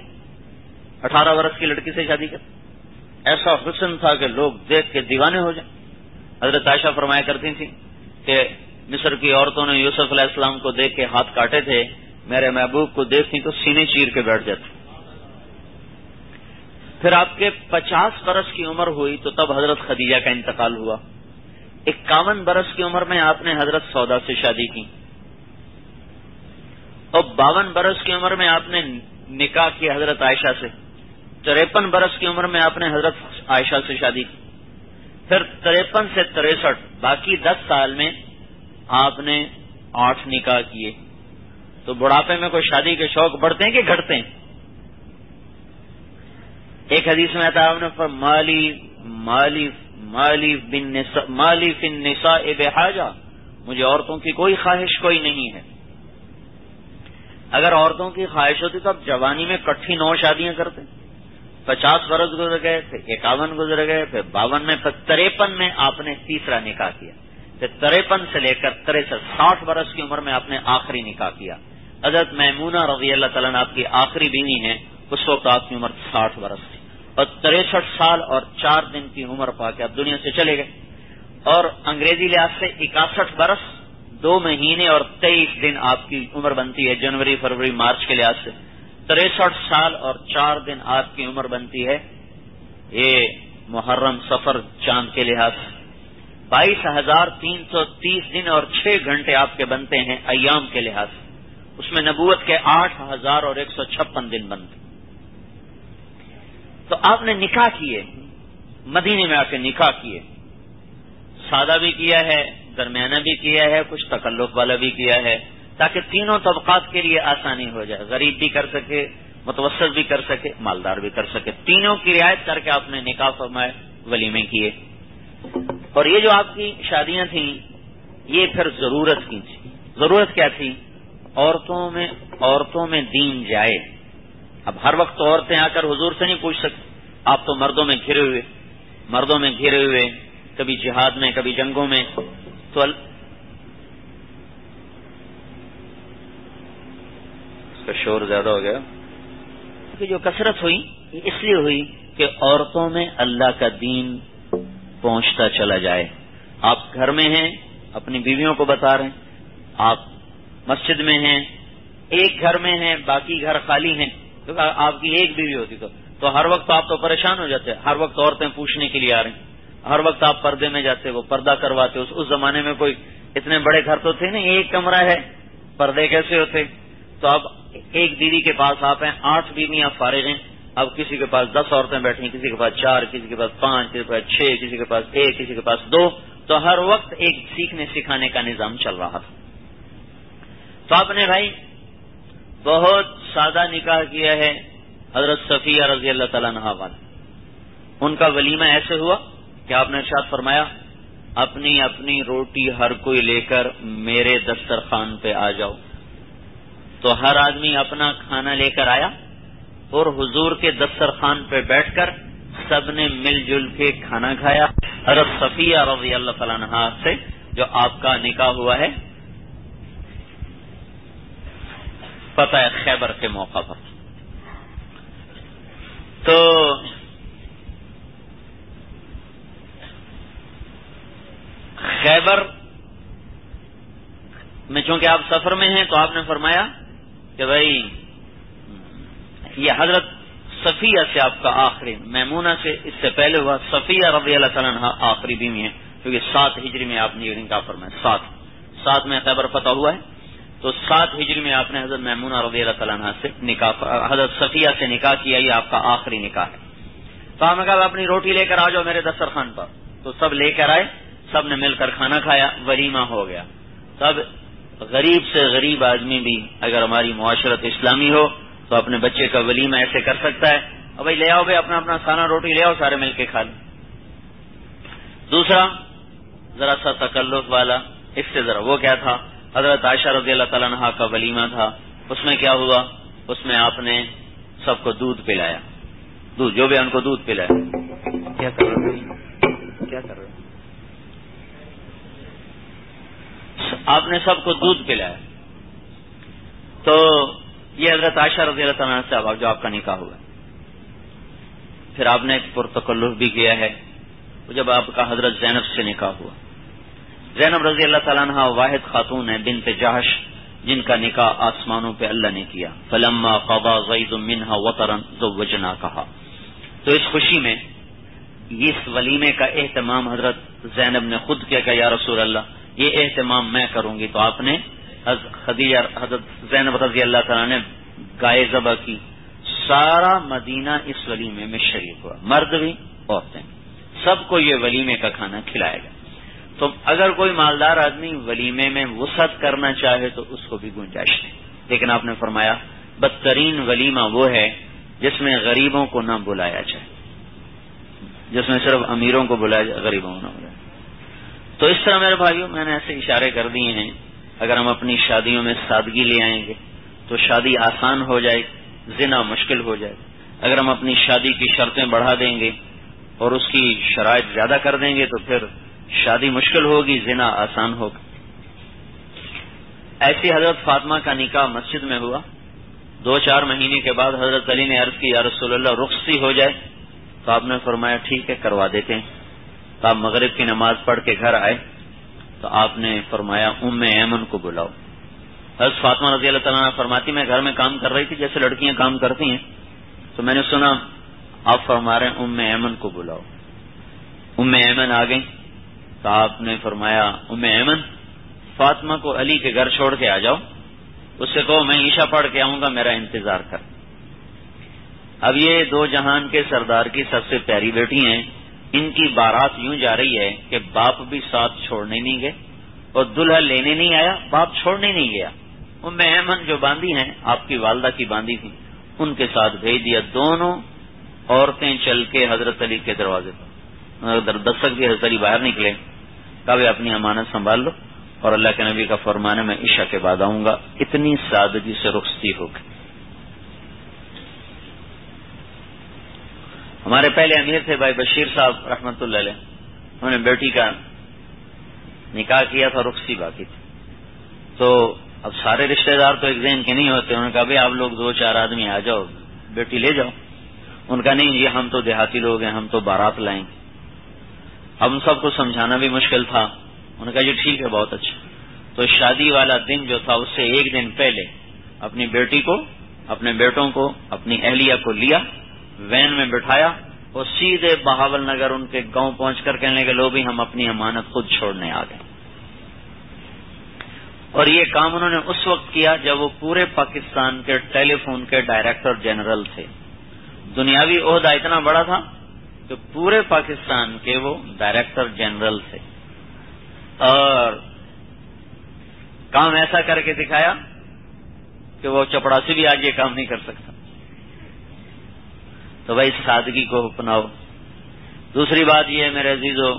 18 برس کی لڑکی سے شادی کرتے۔ ایسا حسن تھا کہ لوگ دیکھ کے دیوانے ہو جائیں۔ حضرت عائشہ فرمایا کرتی تھی کہ مصر کی عورتوں نے یوسف علیہ السلام کو دیکھ کے ہاتھ کاٹے تھے، میرے محبوب کو دیکھتی تو سینے چیر کے بیٹھ جاتے۔ پھر آپ کے 50 برس کی عمر ہوئی تو تب حضرت خدیجہ کا انتقال ہوا۔ 51 برس کی عمر میں آپ نے حضرت سودا سے شادی کی، اور 52 برس کی عمر میں آپ نے نکاح کی حضرت عائشہ سے۔ 53 برس کی عمر میں آپ نے حضرت عائشہ سے شادی کی۔ پھر 53 سے 63 باقی 10 سال میں آپ نے 8 نکاح کیے۔ تو بڑھاپے میں کوئی شادی کے شوق بڑھتے ہیں کہ گھٹتے ہیں؟ ایک حدیث میں آتا ہے آپ نے مالی فی النساء بحاجہ، مجھے عورتوں کی کوئی خواہش کوئی نہیں ہے۔ اگر عورتوں کی خواہش ہوتی تو اب جوانی میں کٹھی 9 شادیاں کرتے۔ 50 برس گزر گئے، پھر 51 گزر گئے، پھر 52 میں، پھر 53 میں آپ نے تیسرا نکاح کیا۔ پھر 53 سے لے کر 63 60 برس کی عمر میں آپ نے آخری نکاح کیا۔ حضرت میمونہ رضی اللہ تعالیٰ عنہ آپ کی آخری بیوی ہیں، اس وقت آپ کی عمر 60 برس تھی، اور 63 سال اور 4 دن کی عمر پا کے آپ دنیا سے چلے گئے۔ اور انگریزی لحاظ سے 61 برس 2 مہینے اور 23 دن آپ کی عمر بنتی ہے، جنوری فروری مارچ کے لحاظ سے 63 سال اور 4 دن آپ کی عمر بنتی ہے، یہ محرم صفر چاند کے لحاظ سے 22,330 دن اور 6 گھنٹے آپ کے بنتے ہیں ایام کے لحاظ سے۔ اس میں نبوت کے 8,156 دن بنتے۔ تو آپ نے نکاح کیے، مدینے میں آ کے نکاح کیے، سادہ بھی کیا ہے، درمیانہ بھی کیا ہے، کچھ تکلف والا بھی کیا ہے، تاکہ تینوں طبقات کے لیے آسانی ہو جائے، غریب بھی کر سکے، متوسط بھی کر سکے، مالدار بھی کر سکے، تینوں کی رعایت کر کے آپ نے نکاح فرمائے، ولیمے کیے۔ اور یہ جو آپ کی شادیاں تھیں یہ پھر ضرورت کی تھی۔ ضرورت کیا تھی؟ عورتوں میں دین جائے۔ اب ہر وقت تو عورتیں آ کر حضور سے نہیں پوچھ سکتی، آپ تو مردوں میں گھرے ہوئے، کبھی جہاد میں کبھی جنگوں میں، تو اس کا شور زیادہ ہو گیا کہ جو کثرت ہوئی اس لیے ہوئی کہ عورتوں میں اللہ کا دین پہنچتا چلا جائے۔ آپ گھر میں ہیں، اپنی بیویوں کو بتا رہے ہیں، آپ مسجد میں ہیں، ایک گھر میں ہیں، باقی گھر خالی ہیں، تو آپ کی ایک بیوی ہوتی تو تو ہر وقت آپ تو پریشان ہو جاتے، ہر وقت عورتیں پوچھنے کے لیے آ رہی ہیں، ہر وقت آپ پردے میں جاتے، وہ پردہ کرواتے. اس زمانے میں کوئی اتنے بڑے گھر تو تھے نہیں، ایک کمرہ ہے، پردے کیسے ہوتے؟ تو اب ایک بیوی کے پاس آپ ہیں، 8 بیویاں فارغ ہیں، اب کسی کے پاس 10 عورتیں بیٹھی، کسی کے پاس 4، کسی کے پاس 5، کسی کے پاس 6، کسی کے پاس 1، کسی کے پاس 2. تو ہر وقت ایک سیکھنے سکھانے کا نظام چل رہا تھا. تو آپ نے بھائی بہت سادہ نکاح کیا ہے حضرت صفیہ رضی اللہ تعالیٰ عنہا والا. ان کا ولیمہ ایسے ہوا کہ آپ نے ارشاد فرمایا اپنی اپنی روٹی ہر کوئی لے کر میرے دسترخوان پہ آ جاؤ. تو ہر آدمی اپنا کھانا لے کر آیا اور حضور کے دسترخوان پہ بیٹھ کر سب نے مل جل کے کھانا کھایا. حضرت صفیہ رضی اللہ تعالیٰ عنہا سے جو آپ کا نکاح ہوا ہے فتح خیبر کے موقع پر. تو خیبر میں چونکہ آپ سفر میں ہیں تو آپ نے فرمایا کہ بھائی یہ حضرت صفیہ سے آپ کا آخری، میمونہ سے اس سے پہلے ہوا، صفیہ رضی اللہ تعالیٰ عنہا آخری بیوی ہیں کیونکہ 7 ہجری میں آپ نے یہ نکاح فرمایا. 7 میں خیبر فتح ہوا ہے تو 7 ہجری میں آپ نے حضرت میمونہ رضی اللہ تعالیٰ عنہا سے نکاح، حضرت صفیہ سے نکاح کیا، یہ آپ کا آخری نکاح ہے. تو آپ نے کہا اپنی روٹی لے کر آ جاؤ میرے دسترخوان پر. تو سب لے کر آئے، سب نے مل کر کھانا کھایا، ولیمہ ہو گیا. تب غریب سے غریب آدمی بھی اگر ہماری معاشرت اسلامی ہو تو اپنے بچے کا ولیمہ ایسے کر سکتا ہے. اب بھائی لے آؤ بھائی اپنا اپنا کھانا روٹی لے آؤ، سارے مل کے کھا لیں. دوسرا ذرا سا تکلف والا، اس سے ذرا وہ کیا تھا، حضرت عائشہ رضی اللہ تعالیٰ عنہا کا ولیمہ تھا. اس میں کیا ہوا، اس میں آپ نے سب کو دودھ پلایا، دودھ جو بھی ان کو دودھ پلایا. کیا کر رہے آپ نے سب کو دودھ پلایا. تو یہ حضرت عائشہ رضی اللہ تعالیٰ عنہا سے جو آپ کا نکاح ہوا. پھر آپ نے ایک پرتکلف بھی کیا ہے جب آپ کا حضرت زینب سے نکاح ہوا. زینب رضی اللہ تعالیٰ عنہا واحد خاتون ہے بنت جہش جن کا نکاح آسمانوں پہ اللہ نے کیا. فلما قضى زید منها وطرا زوجناکها. تو اس خوشی میں اس ولیمے کا اہتمام حضرت زینب نے خود کیا کہ یا رسول اللہ یہ اہتمام میں کروں گی. تو آپ نے حضرت زینب رضی اللہ تعالیٰ نے گائے ذبح کی. سارا مدینہ اس ولیمے میں شریک ہوا، مرد بھی عورتیں، سب کو یہ ولیمے کا کھانا کھلایا گیا. تو اگر کوئی مالدار آدمی ولیمے میں وسعت کرنا چاہے تو اس کو بھی گنجائش ہے. لیکن آپ نے فرمایا بدترین ولیمہ وہ ہے جس میں غریبوں کو نہ بلایا جائے، جس میں صرف امیروں کو بلایا جائے، غریبوں کو نہ بلایا. تو اس طرح میرے بھائیوں میں نے ایسے اشارے کر دیے ہیں. اگر ہم اپنی شادیوں میں سادگی لے آئیں گے تو شادی آسان ہو جائے، زنا مشکل ہو جائے. اگر ہم اپنی شادی کی شرطیں بڑھا دیں گے اور اس کی شرائط زیادہ کر دیں گے تو پھر شادی مشکل ہوگی، زنا آسان ہوگا. ایسی حضرت فاطمہ کا نکاح مسجد میں ہوا. 2-4 مہینے کے بعد حضرت علی نے عرض کی یا رسول اللہ رخصتی ہو جائے. تو آپ نے فرمایا ٹھیک ہے کروا دیتے ہیں. تو آپ مغرب کی نماز پڑھ کے گھر آئے تو آپ نے فرمایا ام ایمن کو بلاؤ. حضرت فاطمہ رضی اللہ تعالیٰ عنہ فرماتی میں گھر میں کام کر رہی تھی جیسے لڑکیاں کام کرتی ہیں، تو میں نے سنا آپ فرما رہے ہیں ام ایمن کو بلاؤ. ام ایمن آ گئی تو آپ نے فرمایا ام ایمن فاطمہ کو علی کے گھر چھوڑ کے آ جاؤ، اس سے کہو میں عشاء پڑھ کے آؤں گا، میرا انتظار کر. اب یہ 2 جہان کے سردار کی سب سے پیاری بیٹی ہیں، ان کی بارات یوں جا رہی ہے کہ باپ بھی ساتھ چھوڑنے نہیں گئے اور دلہا لینے نہیں آیا، باپ چھوڑنے نہیں گیا. ام ایمن جو باندھی ہیں آپ کی والدہ کی باندھی تھی ان کے ساتھ بھیج دیا. دونوں عورتیں چل کے حضرت علی کے دروازے پر دستک بھی حضرت علی باہر نکلے. کہا اپنی امانت سنبھال لو اور اللہ کے نبی کا فرمان ہے میں عشاء کے بعد آؤں گا. اتنی سادگی سے رخصتی ہو گئی. ہمارے پہلے امیر تھے بھائی بشیر صاحب رحمت اللہ علیہ، انہوں نے بیٹی کا نکاح کیا تھا، رخصتی باقی تھی. تو اب سارے رشتہ دار تو ایک ذہن کے نہیں ہوتے. انہوں نے کہا بھائی آپ لوگ 2-4 آدمی آ جاؤ، بیٹی لے جاؤ. ان کا نہیں جی ہم تو دیہاتی لوگ ہیں، ہم تو بارات لائیں گے. اب ان سب کو سمجھانا بھی مشکل تھا. انہوں نے کہا جی ٹھیک ہے بہت اچھا. تو شادی والا دن جو تھا اس سے 1 دن پہلے اپنی بیٹی کو، اپنے بیٹوں کو، اپنی اہلیہ کو لیا وین میں بٹھایا اور سیدھے بہاول نگر ان کے گاؤں پہنچ کر کہنے لگے لو بھی ہم اپنی امانت خود چھوڑنے آ گئے. اور یہ کام انہوں نے اس وقت کیا جب وہ پورے پاکستان کے ٹیلی فون کے ڈائریکٹر جنرل تھے. دنیاوی عہدہ اتنا بڑا تھا کہ پورے پاکستان کے وہ ڈائریکٹر جنرل تھے اور کام ایسا کر کے دکھایا کہ وہ چپڑاسی بھی آج یہ کام نہیں کر سکتا. تو بھائی سادگی کو اپناؤ. دوسری بات یہ ہے میرے عزیزو،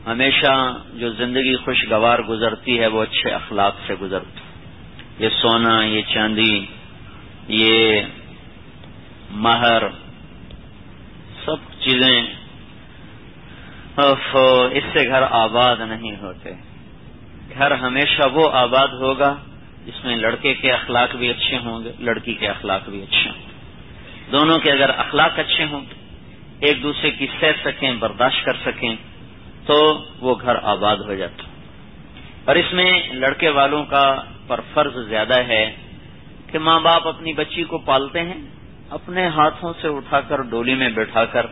ہمیشہ جو زندگی خوشگوار گزرتی ہے وہ اچھے اخلاق سے گزرتی. یہ سونا، یہ چاندی، یہ مہر، سب چیزیں اس سے گھر آباد نہیں ہوتے. گھر ہمیشہ وہ آباد ہوگا جس میں لڑکے کے اخلاق بھی اچھے ہوں گے، لڑکی کے اخلاق بھی اچھے ہوں گے. دونوں کے اگر اخلاق اچھے ہوں، ایک دوسرے کی سہ سکیں، برداشت کر سکیں، تو وہ گھر آباد ہو جاتا. اور اس میں لڑکے والوں کا پر فرض زیادہ ہے کہ ماں باپ اپنی بچی کو پالتے ہیں، اپنے ہاتھوں سے اٹھا کر ڈولی میں بٹھا کر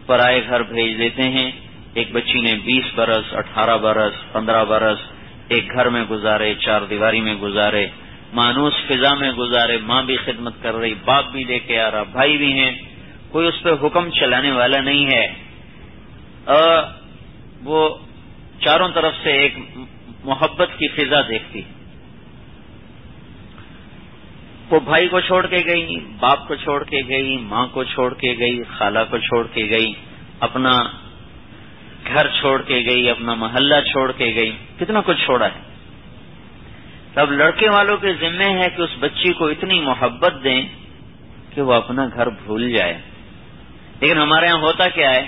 پرائے گھر بھیج دیتے ہیں. ایک بچی نے 20 برس، 18 برس، 15 برس ایک گھر میں گزارے، چار دیواری میں گزارے، مانوس فضا میں گزارے. ماں بھی خدمت کر رہی، باپ بھی لے کے آ رہا، بھائی بھی ہیں، کوئی اس پہ حکم چلانے والا نہیں ہے. وہ چاروں طرف سے ایک محبت کی فضا دیکھتی ہے. وہ بھائی کو چھوڑ کے گئی، باپ کو چھوڑ کے گئی، ماں کو چھوڑ کے گئی، خالہ کو چھوڑ کے گئی، اپنا گھر چھوڑ کے گئی، اپنا محلہ چھوڑ کے گئی، کتنا کچھ چھوڑا ہے. تب لڑکے والوں کے ذمہ ہے کہ اس بچی کو اتنی محبت دیں کہ وہ اپنا گھر بھول جائے. لیکن ہمارے ہاں ہوتا کیا ہے،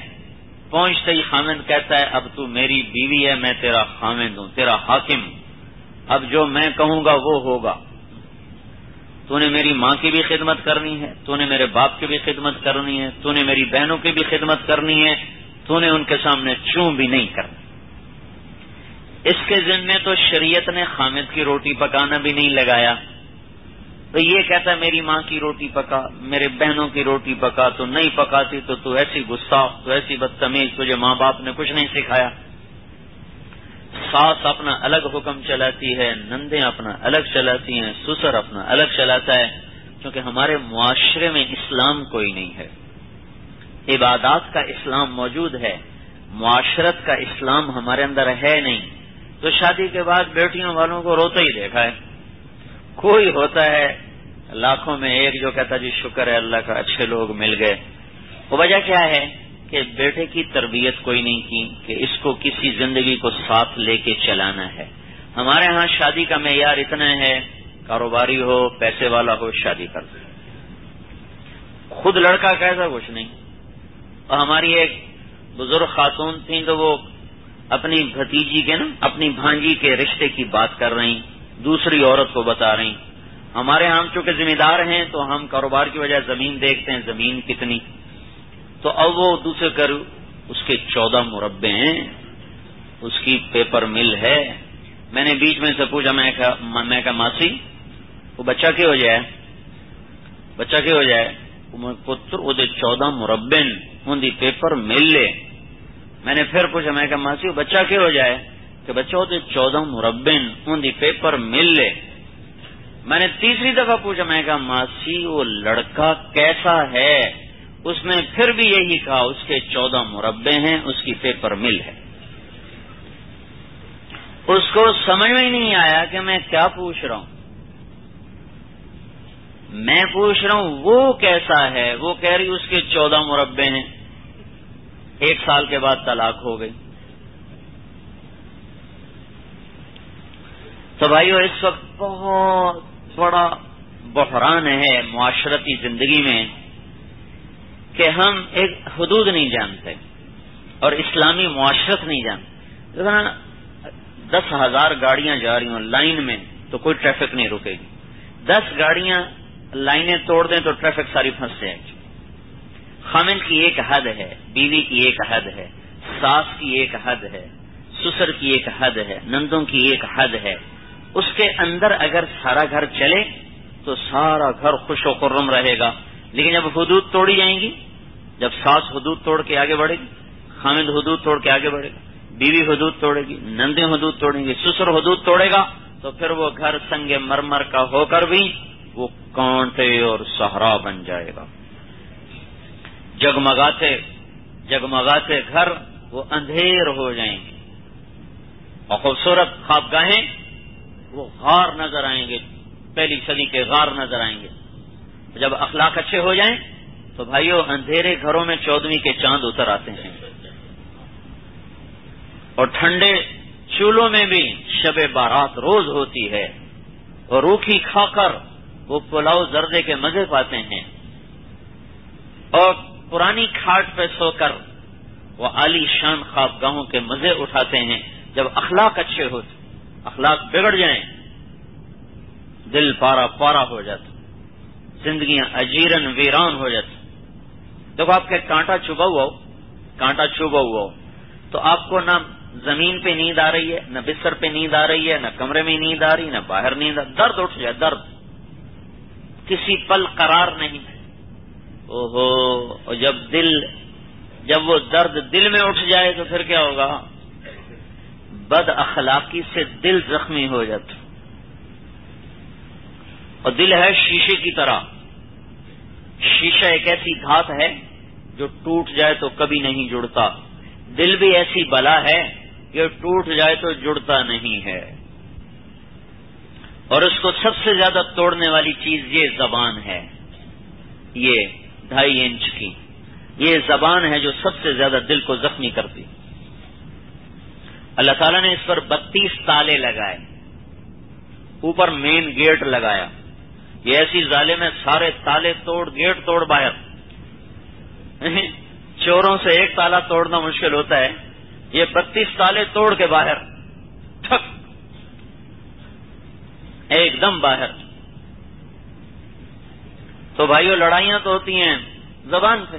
پہنچتے ہی خامند کہتا ہے اب تو میری بیوی ہے، میں تیرا خامند ہوں، تیرا حاکم، اب جو میں کہوں گا وہ ہوگا. تو نے میری ماں کی بھی خدمت کرنی ہے، تو نے میرے باپ کی بھی خدمت کرنی ہے، تو نے میری بہنوں کی بھی خدمت کرنی ہے، تو نے ان کے سامنے چوں بھی نہیں کرنا. اس کے ذمے تو شریعت نے خامد کی روٹی پکانا بھی نہیں لگایا. تو یہ کہتا ہے میری ماں کی روٹی پکا، میرے بہنوں کی روٹی پکا، تو نہیں پکاتی تو ایسی گستاخ، تو ایسی بدتمیز، تجھے ماں باپ نے کچھ نہیں سکھایا. ساس اپنا الگ حکم چلاتی ہے، نندیں اپنا الگ چلاتی ہیں، سسر اپنا الگ چلاتا ہے. کیونکہ ہمارے معاشرے میں اسلام کوئی نہیں ہے. عبادات کا اسلام موجود ہے، معاشرت کا اسلام ہمارے اندر ہے نہیں. تو شادی کے بعد بیٹیوں والوں کو روتا ہی دیکھا ہے. کوئی ہوتا ہے لاکھوں میں ایک جو کہتا جی شکر ہے اللہ کا اچھے لوگ مل گئے. وہ وجہ کیا ہے کہ بیٹے کی تربیت کوئی نہیں کی کہ اس کو کسی زندگی کو ساتھ لے کے چلانا ہے. ہمارے ہاں شادی کا معیار اتنا ہے، کاروباری ہو، پیسے والا ہو، شادی کر دو. خود لڑکا کیسا کچھ نہیں. اور ہماری ایک بزرگ خاتون تھیں تو وہ اپنی بھتیجی کے اپنی بھانجی کے رشتے کی بات کر رہی، دوسری عورت کو بتا رہی. ہمارے ہم چونکہ ذمہ دار ہیں تو ہم کاروبار کی وجہ زمین دیکھتے ہیں، زمین کتنی. تو اب وہ دوسرے کر اس کے 14 مربع ہیں، اس کی پیپر مل ہے. میں نے بیچ میں سے پوچھا، میں کہا ماسی وہ بچہ کی ہو جائے، بچہ کی ہو جائے پتر وہ 14 مربع ان دی پیپر مل لے. میں نے پھر پوچھا، میں کہا ماسی وہ بچہ کی ہو جائے کہ بچہ وہ 14 مربع ان دی پیپر مل لے. میں نے تیسری دفعہ پوچھا، میں کہا ماسی وہ لڑکا کیسا ہے؟ اس نے پھر بھی یہی کہا اس کے 14 مربع ہیں، اس کی پیپر مل ہے. اس کو سمجھ میں ہی نہیں آیا کہ میں کیا پوچھ رہا ہوں. میں پوچھ رہا ہوں وہ کیسا ہے، وہ کہہ رہی اس کے 14 مربع ہیں. 1 سال کے بعد طلاق ہو گئی. تو بھائیو اس وقت بہت بڑا بحران ہے معاشرتی زندگی میں کہ ہم ایک حدود نہیں جانتے اور اسلامی معاشرت نہیں جانتے. 10,000 گاڑیاں جا رہی ہوں لائن میں تو کوئی ٹریفک نہیں رکے گی. 10 گاڑیاں لائنیں توڑ دیں تو ٹریفک ساری پھنس جائے گی. خامن کی ایک حد ہے، بیوی کی ایک حد ہے، ساس کی ایک حد ہے، سسر کی ایک حد ہے، نندوں کی ایک حد ہے. اس کے اندر اگر سارا گھر چلے تو سارا گھر خوش و خرم رہے گا. لیکن جب حدود توڑی جائیں گی، جب ساس حدود توڑ کے آگے بڑھے گی، خامد حدود توڑ کے آگے بڑھے گا، بیوی حدود توڑے گی، نندیں حدود توڑیں گی، سسر حدود توڑے گا، تو پھر وہ گھر سنگ مرمر کا ہو کر بھی وہ کانٹے اور صحرا بن جائے گا۔ جگمگاتے گھر وہ اندھیر ہو جائیں گے، اور خوبصورت خوابگاہیں وہ غار نظر آئیں گے، پہلی صدی کے غار نظر آئیں گے۔ جب اخلاق اچھے ہو جائیں تو بھائیو اندھیرے گھروں میں 14ویں کے چاند اتر آتے ہیں، اور ٹھنڈے چولہوں میں بھی شب بارات روز ہوتی ہے، اور روکھی کھا کر وہ پلاؤ زردے کے مزے پاتے ہیں، اور پرانی کھاٹ پہ سو کر وہ عالی شان خوابگاہوں کے مزے اٹھاتے ہیں۔ جب اخلاق اچھے ہوتے، اخلاق بگڑ جائیں، دل پارا پارا ہو جاتا، زندگیاں اجیرن ویران ہو جاتی۔ جب آپ کے کانٹا چبھا ہوا ہو تو آپ کو نہ زمین پہ نیند آ رہی ہے، نہ بستر پہ نیند آ رہی ہے، نہ کمرے میں نیند آ رہی، نہ باہر نیند درد اٹھ جائے، درد کسی پل قرار نہیں۔ اوہو، اور جب وہ درد دل میں اٹھ جائے تو پھر کیا ہوگا؟ بد اخلاقی سے دل زخمی ہو جاتا، اور دل ہے شیشے کی طرح۔ شیشہ ایک ایسی دھات ہے جو ٹوٹ جائے تو کبھی نہیں جڑتا، دل بھی ایسی بلا ہے کہ ٹوٹ جائے تو جڑتا نہیں ہے، اور اس کو سب سے زیادہ توڑنے والی چیز یہ زبان ہے، یہ 2.5 انچ کی یہ زبان ہے جو سب سے زیادہ دل کو زخمی کرتی۔ اللہ تعالیٰ نے اس پر 32 تالے لگائے، اوپر مین گیٹ لگایا۔ یہ ایسی ظالم ہے، سارے تالے توڑ، گیٹ توڑ باہر۔ چوروں سے ایک تالا توڑنا مشکل ہوتا ہے، یہ 32 تالے توڑ کے باہر، ٹھک، ایک دم باہر۔ تو بھائیو لڑائیاں تو ہوتی ہیں زبان سے،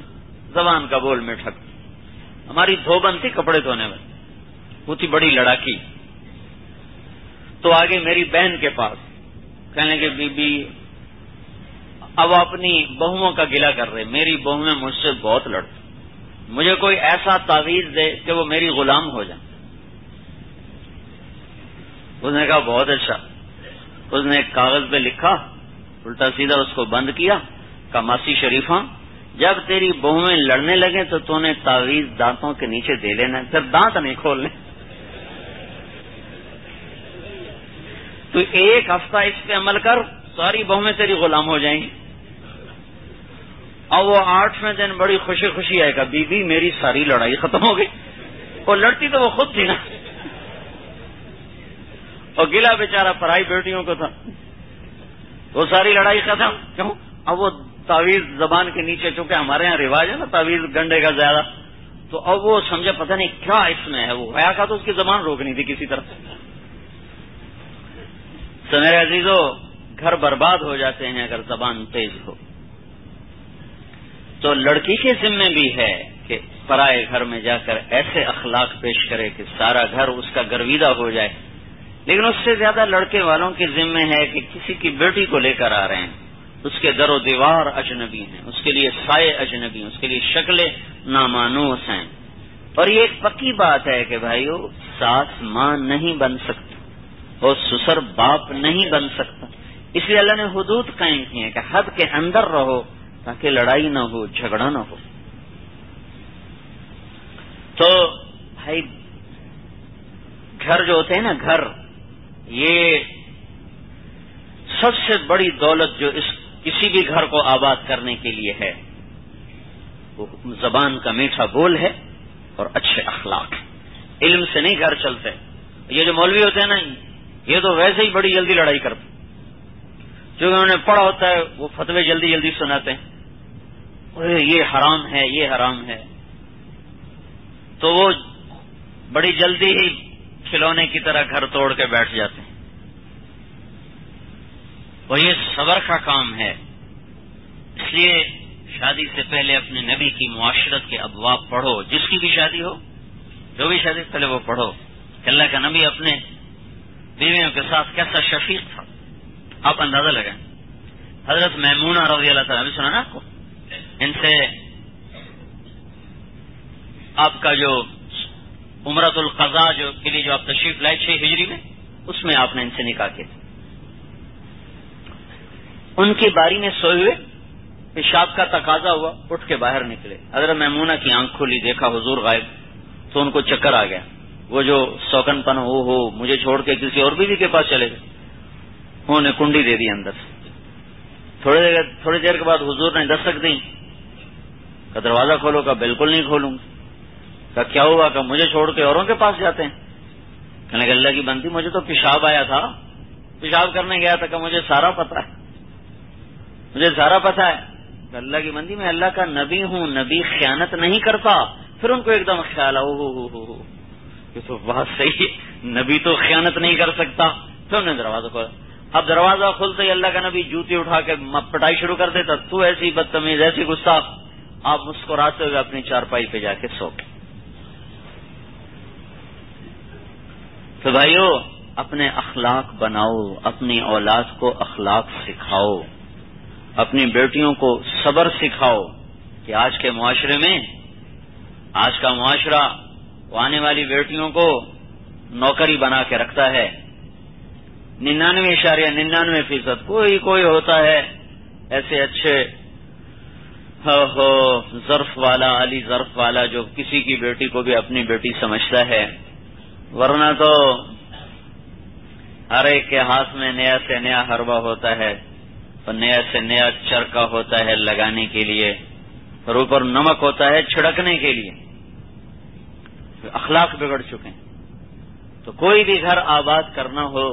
زبان کا بول میں ٹھک۔ ہماری دھوبن تھی کپڑے دھونے میں، وہ تھی بڑی لڑاکی، تو آگے میری بہن کے پاس کہنے لگے بی بی اب اپنی بہوؤں کا گلہ کر رہے، میری بہویں مجھ سے بہت لڑتی، مجھے کوئی ایسا تعویذ دے کہ وہ میری غلام ہو جائے۔ اس نے کہا بہت اچھا۔ اس نے ایک کاغذ پہ لکھا، الٹا سیدھا اس کو بند کیا، کہا ماسی شریفہ جب تیری بہویں لڑنے لگے تو نے تعویذ دانتوں کے نیچے دے لینا، پھر دانت نہیں کھولنے، تو 1 ہفتہ اس پہ عمل کر، ساری بہویں تیری غلام ہو جائیں گی۔ اور وہ 8ویں دن بڑی خوشی خوشی آئے گا، بی بی میری ساری لڑائی ختم ہو گئی۔ اور لڑتی تو وہ خود تھی نا، اور گلا بیچارہ پرائی بیٹیوں کو تھا، وہ ساری لڑائی ختم۔ کیوں؟ اب وہ تعویذ زبان کے نیچے، چونکہ ہمارے ہاں رواج ہے نا تعویذ گنڈے کا زیادہ، تو اب وہ سمجھے پتہ نہیں کیا اس میں ہے، وہ آیا کا تو اس کی زبان روکنی تھی کسی طرح۔ تو میرے عزیزو، گھر برباد ہو جاتے ہیں اگر زبان تیز ہو۔ تو لڑکی کے ذمے بھی ہے کہ پرائے گھر میں جا کر ایسے اخلاق پیش کرے کہ سارا گھر اس کا گرویدہ ہو جائے، لیکن اس سے زیادہ لڑکے والوں کے ذمے ہے کہ کسی کی بیٹی کو لے کر آ رہے ہیں، اس کے در و دیوار اجنبی ہیں، اس کے لیے سائے اجنبی ہیں، اس کے لیے شکلیں نامانوس ہیں۔ اور یہ ایک پکی بات ہے کہ بھائیو، ساس ماں نہیں بن سکتی اور سسر باپ نہیں بن سکتا، اس لیے اللہ نے حدود قائم کی ہیں کہ حد کے اندر رہو تاکہ لڑائی نہ ہو، جھگڑا نہ ہو۔ تو بھائی گھر جو ہوتے ہیں نا، گھر یہ سب سے بڑی دولت جو کسی بھی گھر کو آباد کرنے کے لیے ہے، وہ زبان کا میٹھا بول ہے اور اچھے اخلاق۔ علم سے نہیں گھر چلتے۔ یہ جو مولوی ہوتے ہیں نا، یہ تو ویسے ہی بڑی جلدی لڑائی کرتے، جو انہوں نے پڑھا ہوتا ہے وہ فتوے جلدی جلدی سناتے ہیں، یہ حرام ہے، یہ حرام ہے، تو وہ بڑی جلدی ہی کھلونے کی طرح گھر توڑ کے بیٹھ جاتے ہیں۔ اور یہ صبر کا کام ہے۔ اس لیے شادی سے پہلے اپنے نبی کی معاشرت کے ابواب پڑھو، جس کی بھی شادی ہو، جو بھی شادی پہلے وہ پڑھو کہ اللہ کا نبی اپنے بیویوں کے ساتھ کیسا شفیق تھا۔ آپ اندازہ لگائیں، حضرت میمونہ رضی اللہ تعالیٰ نے سنا نا آپ کو، ان سے آپ کا جو عمرۃ القضاء کے لیے جو آپ تشریف لائے 6 ہجری میں، اس میں آپ نے ان سے نکاح کیا تھا. ان کی باری میں سوئے ہوئے پیشاب کا تقاضا ہوا، اٹھ کے باہر نکلے. حضرت میمونہ کی آنکھ کھلی، دیکھا حضور غائب، تو ان کو چکر آ گیا. وہ جو سوکن پن ہو مجھے چھوڑ کے کسی اور بیوی کے پاس چلے گئے. انہوں نے کنڈی دے دی اندر سے. تھوڑی دیر کے بعد حضور نے دستک دی کہ دروازہ کھولو. کا بالکل نہیں کھولوں گا. کہ کیا ہوا؟ کہ مجھے چھوڑ کے اوروں کے پاس جاتے ہیں. کہنے لگے اللہ کی بندی مجھے تو پیشاب آیا تھا، پیشاب کرنے گیا تھا، کہ مجھے سارا پتا ہے، مجھے سارا پتا ہے. کہ اللہ کی بندی میں اللہ کا نبی ہوں، نبی خیانت نہیں کرتا. پھر ان کو ایک دم خیال ہو یہ تو بات صحیح ہے، نبی تو خیانت نہیں کر سکتا. پھر انہوں نے دروازہ کھولا. اب دروازہ کھلتے ہی اللہ کا نبی جوتی اٹھا کے پٹائی شروع کر دیتا. تو ایسی بدتمیز، ایسی گستاخ. آپ مسکراتے ہوئے اپنی چارپائی پہ جا کے سو گئے. تو بھائیو، اپنے اخلاق بناؤ، اپنی اولاد کو اخلاق سکھاؤ، اپنی بیٹیوں کو صبر سکھاؤ. کہ آج کے معاشرے میں، آج کا معاشرہ وہ آنے والی بیٹیوں کو نوکری بنا کے رکھتا ہے. 99.99% کوئی ہوتا ہے ایسے اچھے ظرف والا، علی ظرف والا، جو کسی کی بیٹی کو بھی اپنی بیٹی سمجھتا ہے. ورنہ تو ہر ایک کے ہاتھ میں نیا سے نیا حربہ ہوتا ہے اور نیا سے نیا چرکا ہوتا ہے لگانے کے لیے، اور اوپر نمک ہوتا ہے چھڑکنے کے لیے. اخلاق بگڑ چکے ہیں. تو کوئی بھی گھر آباد کرنا ہو،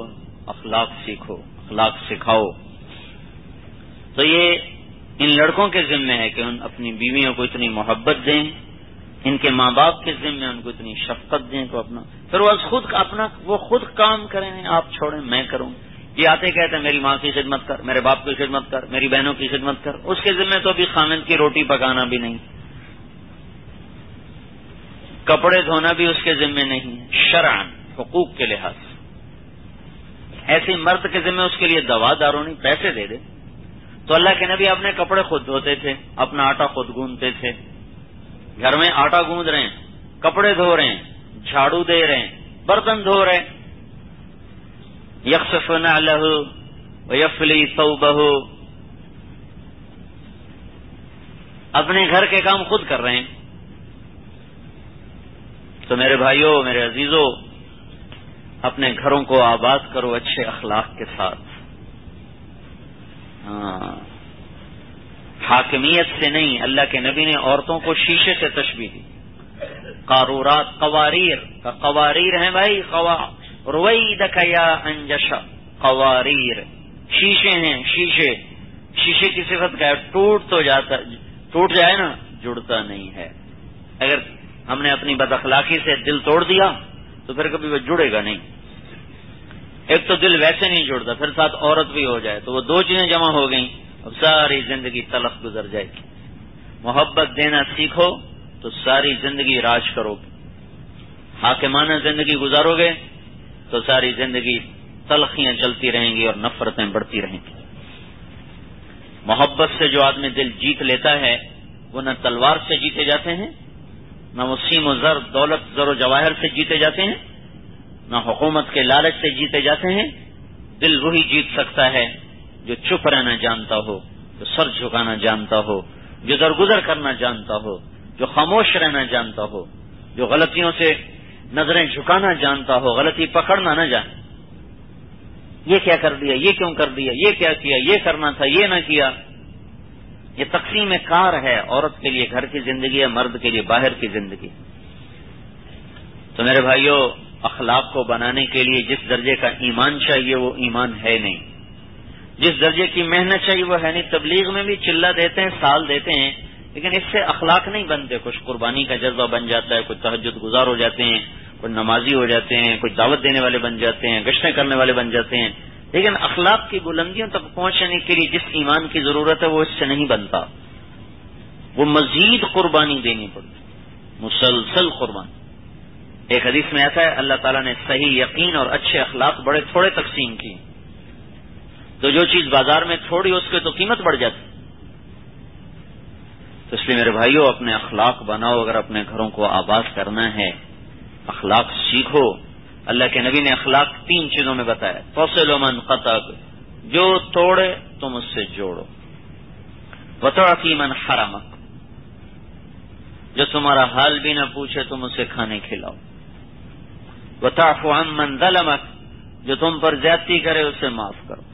اخلاق سیکھو، اخلاق سکھاؤ. تو یہ ان لڑکوں کے ذمہ ہے کہ ان اپنی بیویوں کو اتنی محبت دیں، ان کے ماں باپ کے ذمہ ان کو اتنی شفقت دیں تو اپنا پھر وہ خود کام کریں. آپ چھوڑیں، میں کروں. یہ آتے کہتے ہیں میری ماں کی خدمت کر، میرے باپ کی خدمت کر، میری بہنوں کی خدمت کر. اس کے ذمہ تو ابھی خامند کی روٹی پکانا بھی نہیں، کپڑے دھونا بھی اس کے ذمہ نہیں ہے شرعاً، حقوق کے لحاظ سے. ایسے مرد کے ذمہ اس کے لیے دوا دارو نہیں، پیسے دے دے. تو اللہ کے نبی اپنے کپڑے خود دھوتے تھے، اپنا آٹا خود گوندتے تھے. گھر میں آٹا گوند رہے ہیں، کپڑے دھو رہے ہیں، جھاڑو دے رہے ہیں، برتن دھو رہے ہیں. یخصفن علیہ ویفلی ثوبہ، اپنے گھر کے کام خود کر رہے ہیں. تو میرے بھائیوں، میرے عزیزوں، اپنے گھروں کو آباد کرو اچھے اخلاق کے ساتھ. حاکمیت سے نہیں. اللہ کے نبی نے عورتوں کو شیشے سے تشبیہ دی. قارورات، قواریر کا قواریر ہیں بھائی، رویدک یا انجشا، قواریر شیشے ہیں. شیشے کی صفت کیا ہے؟ ٹوٹ جائے نا، جڑتا نہیں ہے. اگر ہم نے اپنی بد اخلاقی سے دل توڑ دیا تو پھر کبھی وہ جڑے گا نہیں. ایک تو دل ویسے نہیں جڑتا، پھر ساتھ عورت بھی ہو جائے تو وہ 2 چیزیں جمع ہو گئیں، اب ساری زندگی تلخ گزر جائے گی. محبت دینا سیکھو تو ساری زندگی راج کرو گے. حاکمانہ زندگی گزارو گے تو ساری زندگی تلخیاں چلتی رہیں گی اور نفرتیں بڑھتی رہیں گی. محبت سے جو آدمی دل جیت لیتا ہے وہ نہ تلوار سے جیتے جاتے ہیں، نہ وسیم و زر، دولت، زر و جواہر سے جیتے جاتے ہیں، نہ حکومت کے لالچ سے جیتے جاتے ہیں. دل وہی جیت سکتا ہے جو چپ رہنا جانتا ہو، جو سر جھکانا جانتا ہو، جو درگزر کرنا جانتا ہو، جو خاموش رہنا جانتا ہو، جو غلطیوں سے نظریں جھکانا جانتا ہو، غلطی پکڑنا نہ جانے. یہ کیا کر دیا، یہ کیوں کر دیا، یہ کیا کیا، یہ کرنا تھا، یہ نہ کیا. یہ تقسیم کار ہے. عورت کے لیے گھر کی زندگی ہے، مرد کے لیے باہر کی زندگی. تو میرے بھائیوں، اخلاق کو بنانے کے لیے جس درجے کا ایمان چاہیے وہ ایمان ہے نہیں، جس درجے کی محنت چاہیے وہ ہے نہیں. تبلیغ میں بھی چلہ دیتے ہیں، سال دیتے ہیں، لیکن اس سے اخلاق نہیں بنتے. کچھ قربانی کا جذبہ بن جاتا ہے، کچھ تہجد گزار ہو جاتے ہیں، کچھ نمازی ہو جاتے ہیں، کچھ دعوت دینے والے بن جاتے ہیں، گشتیں کرنے والے بن جاتے ہیں. لیکن اخلاق کی بلندیوں تک پہنچنے کے لیے جس ایمان کی ضرورت ہے وہ اس سے نہیں بنتا. وہ مزید قربانی دینی پڑتی، مسلسل قربانی. ایک حدیث میں آتا ہے اللہ تعالیٰ نے صحیح یقین اور اچھے اخلاق بڑے تھوڑے تقسیم کی. تو جو چیز بازار میں تھوڑی اس کی تو قیمت بڑھ جاتی. تو اس لیے میرے بھائیوں اپنے اخلاق بناؤ. اگر اپنے گھروں کو آباد کرنا ہے اخلاق سیکھو. اللہ کے نبی نے اخلاق 3 چیزوں میں بتایا. توصل من قطعک، جو توڑے تم اس سے جوڑو. وتعفی من حرمک، جو تمہارا حال بھی نہ پوچھے تم اسے کھانے کھلاؤ. وتعفو عن من ظلمک، جو تم پر زیادتی کرے اسے معاف کرو.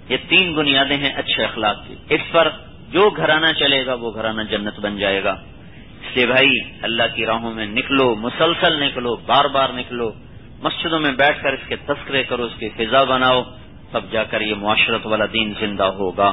یہ 3 بنیادیں ہیں اچھے اخلاق کی. اس پر جو گھرانہ چلے گا وہ گھرانہ جنت بن جائے گا. اس لیے بھائی اللہ کی راہوں میں نکلو، مسلسل نکلو، بار بار نکلو. مسجدوں میں بیٹھ کر اس کے تذکرے کرو، اس کی فضا بناؤ، تب جا کر یہ معاشرت والا دین زندہ ہوگا.